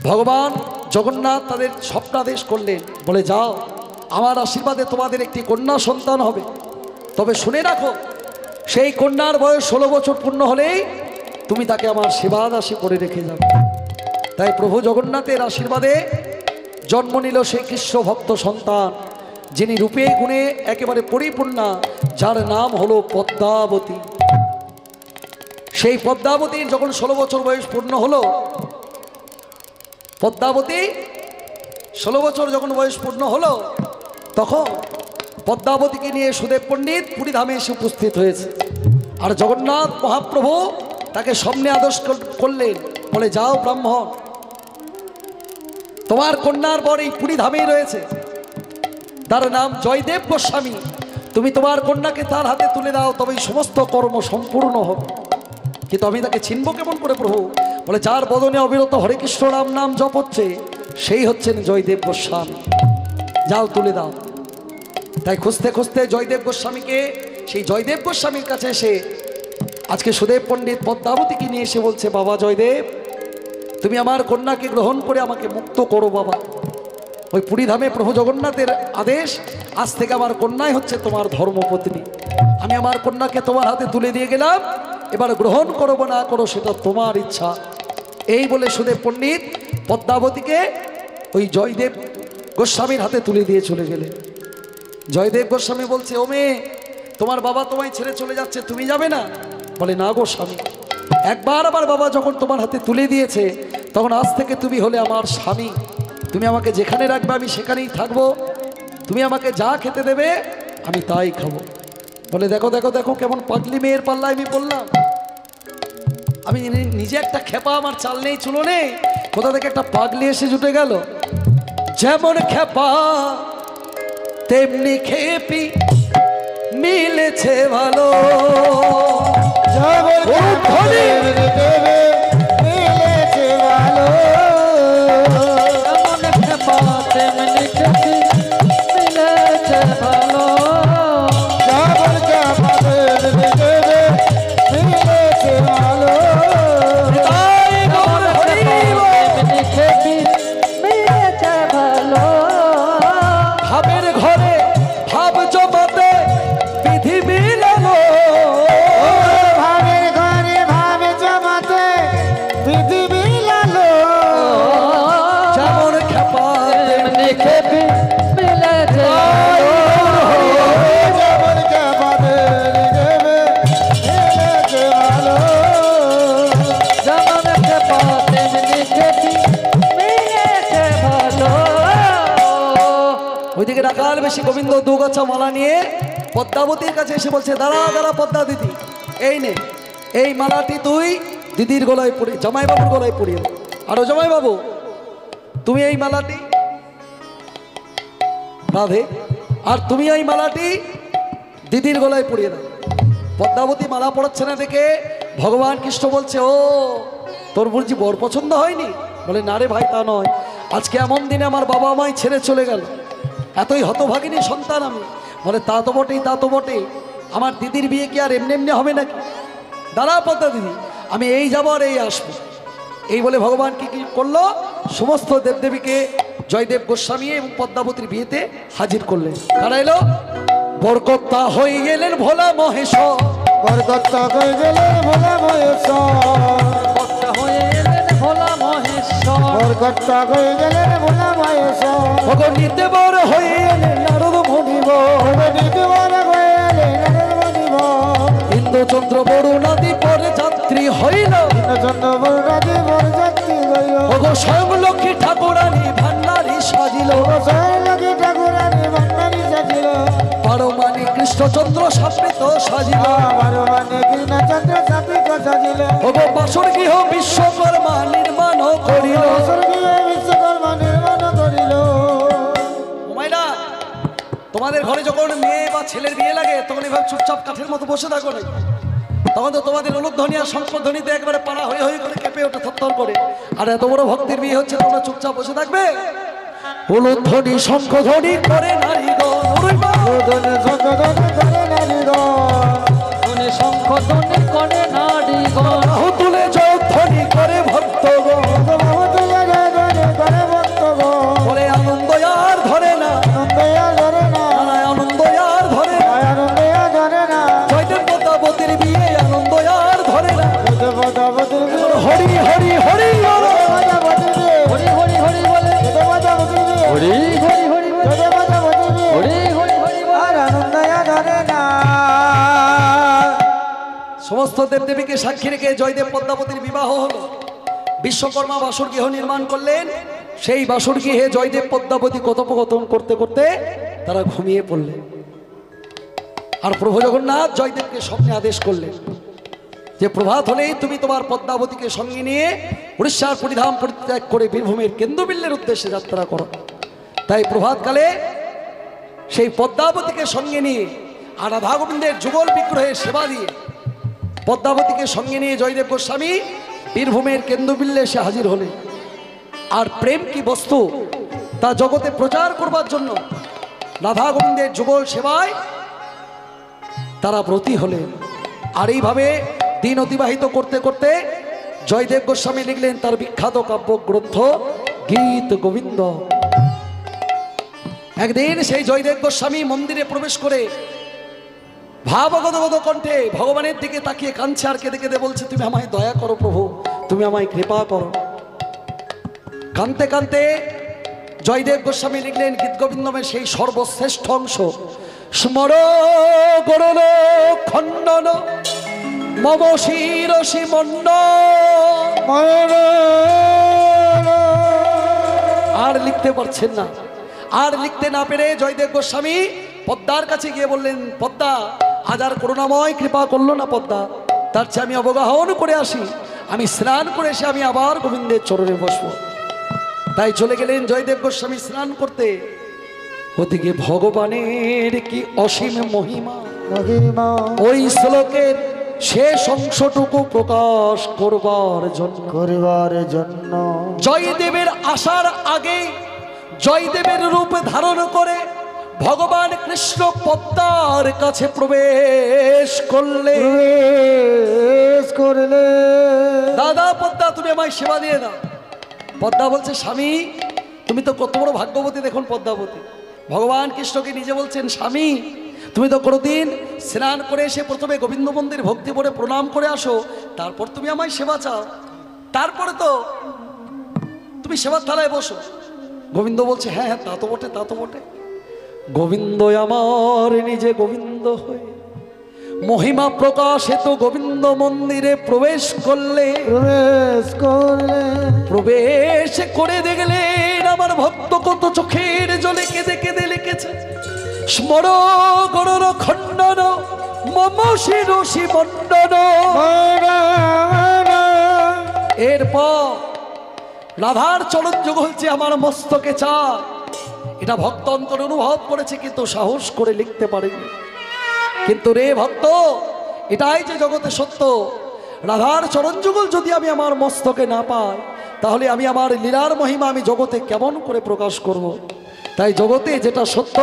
ভগবান জগন্নাথ তাদের স্বপ্নাদেশ করলেন, বলে যাও, আমার আশীর্বাদে তোমাদের একটি কন্যা সন্তান হবে। তবে শুনে রাখো, সেই কন্যার বয়স 16 বছর পূর্ণ হলেই তুমি তাকে আমার সেবা দাসী করে রেখে যাবে। তাই প্রভু জগন্নাথের আশীর্বাদে জন্ম নিল সেই কৃষ্ণ ভক্ত সন্তান, যিনি রূপে গুণে একেবারে পরিপূর্ণা, যার নাম হলো পদ্মাবতী। সেই পদ্মাবতীর যখন 16 বছর বয়স পূর্ণ হলো, পদ্মাবতী 16 বছর যখন বয়স পূর্ণ হলো, তখন পদ্মাবতীকে নিয়ে সুদেব পণ্ডিত পুরী ধামে এসে উপস্থিত হয়েছে। আর জগন্নাথ মহাপ্রভু তাকে সামনে আদেশ করলেন, বলে যাও ব্রাহ্মণ, তোমার কন্যার বর এই পুরী ধামেই রয়েছে, তার নাম জয়দেব গোস্বামী। তুমি তোমার কন্যাকে তার হাতে তুলে দাও, তবেই সমস্ত কর্ম সম্পূর্ণ হবে। কিন্তু আমি তাকে চিনব কেমন করে প্রভু? বলে যার বদনে অবিরত হরে কৃষ্ণ রাম নাম জপ হচ্ছে, সেই হচ্ছেন জয়দেব গোস্বামী। যাও তুলে দাও। তাই খুঁজতে খুঁজতে জয়দেব গোস্বামীকে, সেই জয়দেব গোস্বামীর কাছে এসে আজকে সুদেব পণ্ডিত পদ্মাবতীকে নিয়ে এসে বলছে, বাবা জয়দেব, তুমি আমার কন্যাকে গ্রহণ করে আমাকে মুক্ত করো বাবা। ওই পুরী ধামে প্রভু জগন্নাথের আদেশ, আজ থেকে আমার কন্যাই হচ্ছে তোমার ধর্মপত্নী। আমি আমার কন্যাকে তোমার হাতে তুলে দিয়ে গেলাম, এবার গ্রহণ করো বা না করো সেটা তোমার ইচ্ছা। এই বলে সুদেব পণ্ডিত পদ্মাবতীকে ওই জয়দেব গোস্বামীর হাতে তুলে দিয়ে চলে গেলেন। জয়দেব গোস্বামী বলছে, ও মেয়ে, তোমার বাবা তোমায় ছেড়ে চলে যাচ্ছে, তুমি যাবে না? বলে না গোস্বামী, একবার আমার বাবা যখন তোমার হাতে তুলে দিয়েছে, তখন আজ থেকে তুমি হলে আমার স্বামী। তুমি আমাকে যেখানে রাখবে আমি সেখানেই থাকবো। তুমি আমাকে যা খেতে দেবে আমি তাই খাবো। বলে দেখো দেখো দেখো, কেমন পাগলি মেয়ের পাল্লায় আমি বললাম। আমি নিজে একটা খেপা, আমার চাল নেই চুলো নেই, কোথা থেকে একটা পাগলি এসে জুটে গেল। যেমন খেপা তেমনি খেপি, মিলেছে ভালো। মিলেছে ভালো। এমন খেপা তেমনি খেপি, মিলেছে ভালো। যেমন খেপা তেমনি খেপি, মিলেছে ভালো। তেমনি খেপি, মিলেছে ভালো। ভাবের ঘরে ভাব জমাতে বিধি মিলালো। ভাবের ঘরে ভাব জমাতে বিধি মিলালো। যেমন খেপা তেমনি খেপি, মিলেছে ভালো। যেমন খেপা তেমনি খেপি, মিলেছে ভালো। যেমন খেপা তেমনি খেপি, মিলেছে ভালো। ওইদিকে রাখাল বেশি গোবিন্দ দুগাছা মালা নিয়ে পদ্মাবতীর কাছে এসে বলছে, দাঁড়া দাঁড়া পদ্মা দিদি, এই নে, এই মালাটি তুই দিদির গলায় পরি, জামাইবাবুর গলায় পরিয়ে দাও। আরো জামাইবাবু, তুমি এই মালাটি, রাধে, আর তুমি এই মালাটি দিদির গলায় পরিয়ে দাও। পদ্মাবতী মালা পড়াচ্ছে না দেখে ভগবান কৃষ্ণ বলছে, ও তোর বুঝি বর পছন্দ হয়নি? বলে না রে ভাই, তা নয়, আজকে এমন দিনে আমার বাবা আমায় ছেড়ে চলে গেল, এতই হতভাগিনী সন্তান আমি। বলে তা তো বটেই, তা তো বটেই, আমার দিদির বিয়ে কি আর এমনি এমনি হবে নাকি? দাঁড়া পদ্মা দিদি, আমি এই যাবো আর এই আসবো। এই বলে ভগবান কি কি করলো, সমস্ত দেবদেবীকে জয়দেব গোস্বামী এবং পদ্মাবতীর বিয়েতে হাজির করলেন। কারা এলো? বরকর্তা হয়ে গেলেন ভোলা মহেশ্বর। বরকর্তা হয়ে গেলেন ভোলা মহেশ্বর। ভক্ত হয়ে এলেন ভোলা মহেশ্বর। বরকর্তা হয়ে গেলেন ভোলা মহেশ্বর। ভগনীতে বর হয়ে এলেন নারদ মুনিবর। নিতবর হয়ে এলেন নারদ মুনিবর। ইন্দ্রচন্দ্র বরুণাদি পরে যাত্রী হইল। চন্দ্র বরুণাদি বরযাত্রী হইল। ভগ স্বয়ং লক্ষ্মী ঠাকুরানী ভান্ডারী সাজিল। স্বয়ং লক্ষ্মী ঠাকুরানী ভান্ডারী সাজিল। পারমাণিক কৃষ্ণচন্দ্র সাবৃত সাজিল আমার মানে কৃষ্ণচন্দ্র সাপিত সাজিল ওগো বাসর গৃহ বিশ্বকর্মা নির্মাণ করিল স্বর্গীয় বিশ্বকর্মা নির্মাণ করিল। মাইনা তোমাদের ঘরে যখন মেয়ে বা ছেলের বিয়ে লাগে তখন এভাবে চুপচাপ কাঠের মতো বসে থাকো না, তখন তো তোমাদের অনুধ্বনি আর শঙ্খধ্বনিতে একবারে পাড়া হয়ে হয়ে করে কেঁপে ওঠে থরথর করে। আর এত বড় ভক্তির বিয়ে হচ্ছে, তোমরা চুপচাপ বসে থাকবে? অনুধ্বনি শঙ্খধ্বনি করে নারীগণ ধনে শঙ্খ ধ্বনি করে নারীগণ বাহু তুলে জয়ধ্বনি করে ভক্তগণ বলে আনন্দ আর ধরে না, আনন্দ আর ধরে না, জয়দেব পদ্মাবতীর বিয়ে আনন্দ আর ধরে না। হরি হরি হরি বলো। হরি হরি হরি বলে হরি হরি হরি বলে হরি হরি হরি বলে সমস্ত দেবদেবীকে সাক্ষী রেখে জয়দেব পদ্মাবতীর বিবাহ হলো। বিশ্বকর্মা বাসর গৃহ নির্মাণ করলেন। সেই বাসর গৃহে জয়দেব পদ্মাবতী কথোপকথন করতে করতে তারা ঘুমিয়ে পড়লেন। আর প্রভু জগন্নাথ জয়দেবকে স্বপ্নে আদেশ করলেন যে প্রভাত হলেই তুমি তোমার পদ্মাবতীকে সঙ্গে নিয়ে উড়িষ্যার পরিধাম পরিত্যাগ করে বীরভূমের কেন্দ্রবিল্লের উদ্দেশ্যে যাত্রা করো। তাই প্রভাতকালে সেই পদ্মাবতীকে সঙ্গে নিয়ে আর রাধা গোবিন্দের যুগল বিগ্রহের সেবা দিয়ে পদ্মাবতীকে সঙ্গে নিয়ে জয়দেব গোস্বামী বীরভূমের কেন্দ্রবিল্লে এসে হাজির হলেন। আর প্রেম কি বস্তু তা জগতে প্রচার করবার জন্য রাধা গোবিন্দের যুগল সেবায় তারা ব্রতী হলেন। আর এইভাবে দিন অতিবাহিত করতে করতে জয়দেব গোস্বামী লিখলেন তার বিখ্যাত কাব্য গ্রন্থ গীত গোবিন্দ। একদিন সেই জয়দেব গোস্বামী মন্দিরে প্রবেশ করে ভাবগদগদ কণ্ঠে ভগবানের দিকে তাকিয়ে কাঁদছে আর কেঁদে কেঁদে বলছে, তুমি আমায় দয়া করো প্রভু, তুমি আমায় কৃপা করো। কাঁদতে কাঁদতে জয়দেব গোস্বামী লিখলেন গীত গোবিন্দমের সেই সর্বশ্রেষ্ঠ অংশ, স্মর গরল খণ্ডন মম শিরসি মন্ড। আর লিখতে পারছেন না। আর লিখতে না পেরে জয়দেব গোস্বামী পদ্মার কাছে গিয়ে বললেন, পদ্মা আজ আর করুণাময় কৃপা করলো না পদ্মা, তার চেয়ে আমি অবগাহন করে আসি, আমি স্নান করে এসে আমি আবার গোবিন্দের চরণে বসবো। তাই চলে গেলেন জয়দেব গোস্বামী স্নান করতে। ওদিকে ভগবানের কি অসীম মহিমা, ওই শ্লোকের শেষ অংশটুকু প্রকাশ করবার জন্য জয়দেবের আসার আগে জয়দেবের রূপ ধারণ করে ভগবান কৃষ্ণ পদ্মার কাছে প্রবেশ করলে। দাদা পদ্মা তুমি আমায় সেবা দিয়ে দাও। পদ্মা বলছে, স্বামী তুমি তো কত বড় ভাগ্যবতী, দেখুন পদ্মাবতী। ভগবান কৃষ্ণকে নিজে বলছেন, স্বামী তুমি তো কোনোদিন স্নান করে এসে প্রথমে গোবিন্দ মন্দির ভক্তি করে প্রণাম করে আসো, তারপর তুমি আমায় সেবা চাও, তারপরে তো তুমি সেবার থালায় বসো। গোবিন্দ বলছে, হ্যাঁ হ্যাঁ তা তো বটে, তা তো বটে। গোবিন্দ আমার নিজে গোবিন্দ হয়ে মহিমা প্রকাশে তো গোবিন্দ মন্দিরে প্রবেশ করলে প্রবেশ করে দেখলেন আমার ভক্ত কত চোখের জলে কেঁদে কেঁদে লিখেছে, স্মর গরর খণ্ডন মম শিরসি মণ্ডন। এরপর রাধার চরণ যুগল যে আমার মস্তকে চা, এটা ভক্ত অন্তর অনুভব করেছে কিন্তু সাহস করে লিখতে পারেনি। কিন্তু রে ভক্ত, এটাই যে জগতে সত্য, রাধার চরণ যুগল যদি আমি আমার মস্তকে না পাই তাহলে আমি আমার লীলার মহিমা আমি জগতে কেমন করে প্রকাশ করব। তাই জগতে যেটা সত্য,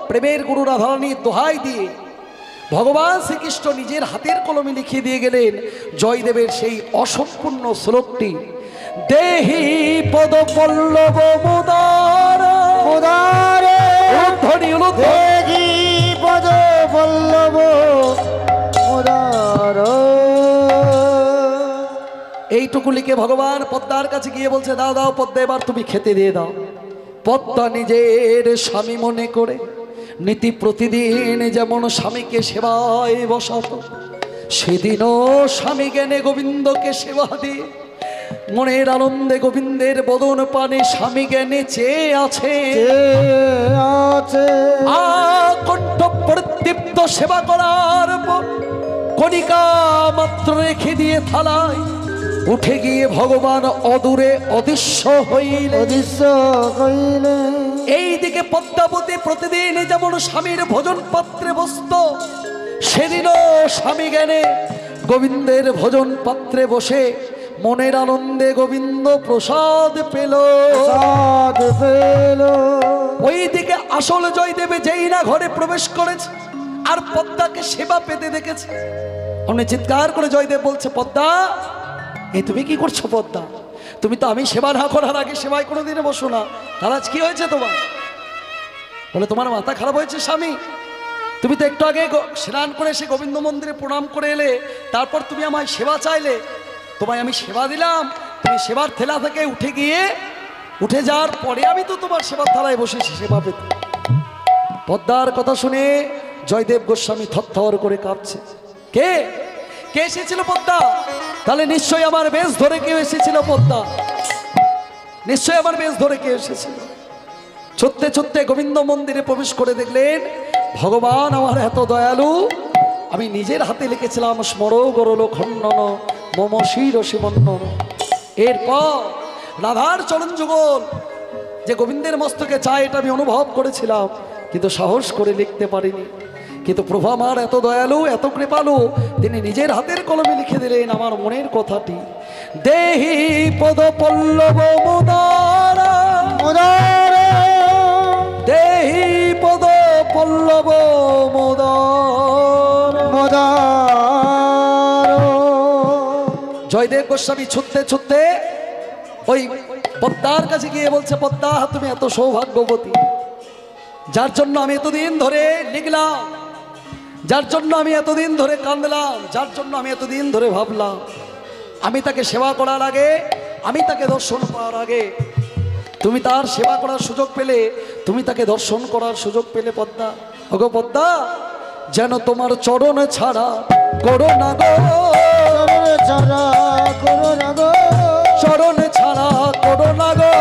প্রেমের গুরু রাধারানীর দোহাই দিয়ে ভগবান শ্রীকৃষ্ণ নিজের হাতের কলমে লিখিয়ে দিয়ে গেলেন জয়দেবের সেই অসম্পূর্ণ শ্লোকটি, দেহি পদ পল্লব মুদার দেহি পদ পল্লব মুদার। এইটুকু লিখে ভগবান পদ্মার কাছে গিয়ে বলছে, দাও দাও পদ্মা, এবার তুমি খেতে দিয়ে দাও। পদ্মা নিজের স্বামী মনে করে নীতি প্রতিদিন যেমন স্বামীকে সেবায় বসাতো, সেদিনও স্বামী জ্ঞানে গোবিন্দকে সেবা দিয়ে মনের আনন্দে গোবিন্দের বদন পানে স্বামী জ্ঞানে চেয়ে আছে। কণ্ঠ প্রদীপ্ত সেবা করার পর কণিকা মাত্র রেখে দিয়ে থালায় উঠে গিয়ে ভগবান অদূরে অদৃশ্য হইলেন। অদৃশ্য কইলে এইদিকে পদ্মাবতী প্রতিদিন যেমন স্বামীর ভোজন পাত্রে বসত, সেদিনও স্বামী জ্ঞানে গোবিন্দের ভোজন পাত্রে বসে মনের আনন্দে গোবিন্দ প্রসাদ পেল। সাদ পেল। ওইদিকে আসল জয়দেবে যেই না ঘরে প্রবেশ করেছে আর পদ্মাকে সেবা পেতে দেখেছে, অমনি চিৎকার করে জয়দেব বলছে, পদ্মা এই তুমি কি করছো? পদ্মা তুমি তো আমি সেবা না করার আগে সেবায় কোনোদিনে বসো না, তাহলে আজ কি হয়েছে তোমার? বলে তোমার মাথা খারাপ হয়েছে স্বামী, তুমি তো একটু আগে স্নান করে এসে গোবিন্দ মন্দিরে প্রণাম করে এলে, তারপর তুমি আমায় সেবা চাইলে, তোমায় আমি সেবা দিলাম, তুমি সেবার থেলা থেকে উঠে যাওয়ার পরে আমি তো তোমার সেবার থালায় বসেছি সেবা পেতে। পদ্মার কথা শুনে জয়দেব গোস্বামী থরথর করে কাঁপছে। কে কে এসেছিল পদ্মা? তাহলে নিশ্চয়ই আমার বেশ ধরে কেউ এসেছিল। পদ্মা নিশ্চয়ই আমার বেশ ধরে কেউ এসেছিল। ছুটতে ছুটতে গোবিন্দ মন্দিরে প্রবেশ করে দেখলেন ভগবান আমার এত দয়ালু, আমি নিজের হাতে লিখেছিলাম স্মর গরল খণ্ডন মম শিরসি বন্ধন। এরপর রাধার চরণ যুগল যে গোবিন্দের মস্তকে চায় এটা আমি অনুভব করেছিলাম, কিন্তু সাহস করে লিখতে পারিনি। কিন্তু প্রভু আমার এত দয়ালু, এত কৃপালু, তিনি নিজের হাতের কলমে লিখে দিলেন আমার মনের কথাটি। দেহি পদ পল্লব মুদারা, দেহি পদ পল্লব মুদারা। জয়দেব গোস্বামী ছুটতে ছুটতে ওই পদ্মার কাছে গিয়ে বলছে, পদ্মা তুমি এত সৌভাগ্যবতী, যার জন্য আমি এতদিন ধরে লিখলাম, যার জন্য আমি এতদিন ধরে কাঁদলাম, যার জন্য আমি এতদিন ধরে ভাবলাম, আমি তাকে সেবা করার আগে, আমি তাকে দর্শন করার আগে, তুমি তার সেবা করার সুযোগ পেলে, তুমি তাকে দর্শন করার সুযোগ পেলে পদ্মা। ওগো পদ্মা, যেন তোমার চরণ ছাড়া করো না গো, ছাড়া করো না গো, চরণ ছাড়া করো না গো,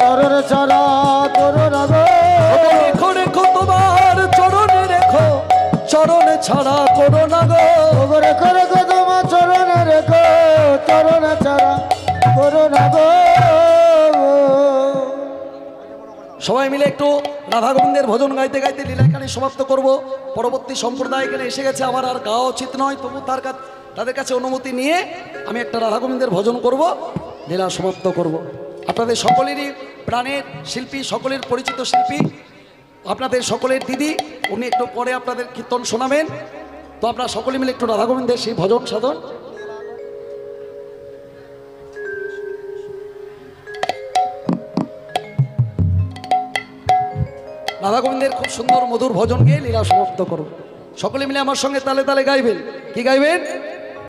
চরণ ছাড়া করো না গো। রেখো রেখো তোমার চরণে রেখো, চরণ ছাড়া করো না গো। রেখো রেখো তোমার চরণে রেখো, চরণ ছাড়া করো না গো। সবাই মিলে একটু রাধা গোবিন্দের ভজন গাইতে গাইতে লীলা এখানে সমাপ্ত করব। পরবর্তী সম্প্রদায় এখানে এসে গেছে, আমার আর গাওয়া উচিত নয়, তবু তাদের কাছে অনুমতি নিয়ে আমি একটা রাধা গোবিন্দের ভজন করব, লীলা সমাপ্ত করব। আপনাদের সকলেরই প্রাণের শিল্পী, সকলের পরিচিত শিল্পী, আপনাদের সকলের দিদি, উনি একটু পরে আপনাদের কীর্তন শোনাবেন। তো আপনারা সকলে মিলে একটু রাধা গোবিন্দের সেই ভজন সাধন। রাধা গোবিন্দের খুব সুন্দর মধুর ভজন গেয়ে লীলা সমাপ্ত করো। সকলে মিলে আমার সঙ্গে তালে তালে গাইবেন। কি গাইবেন?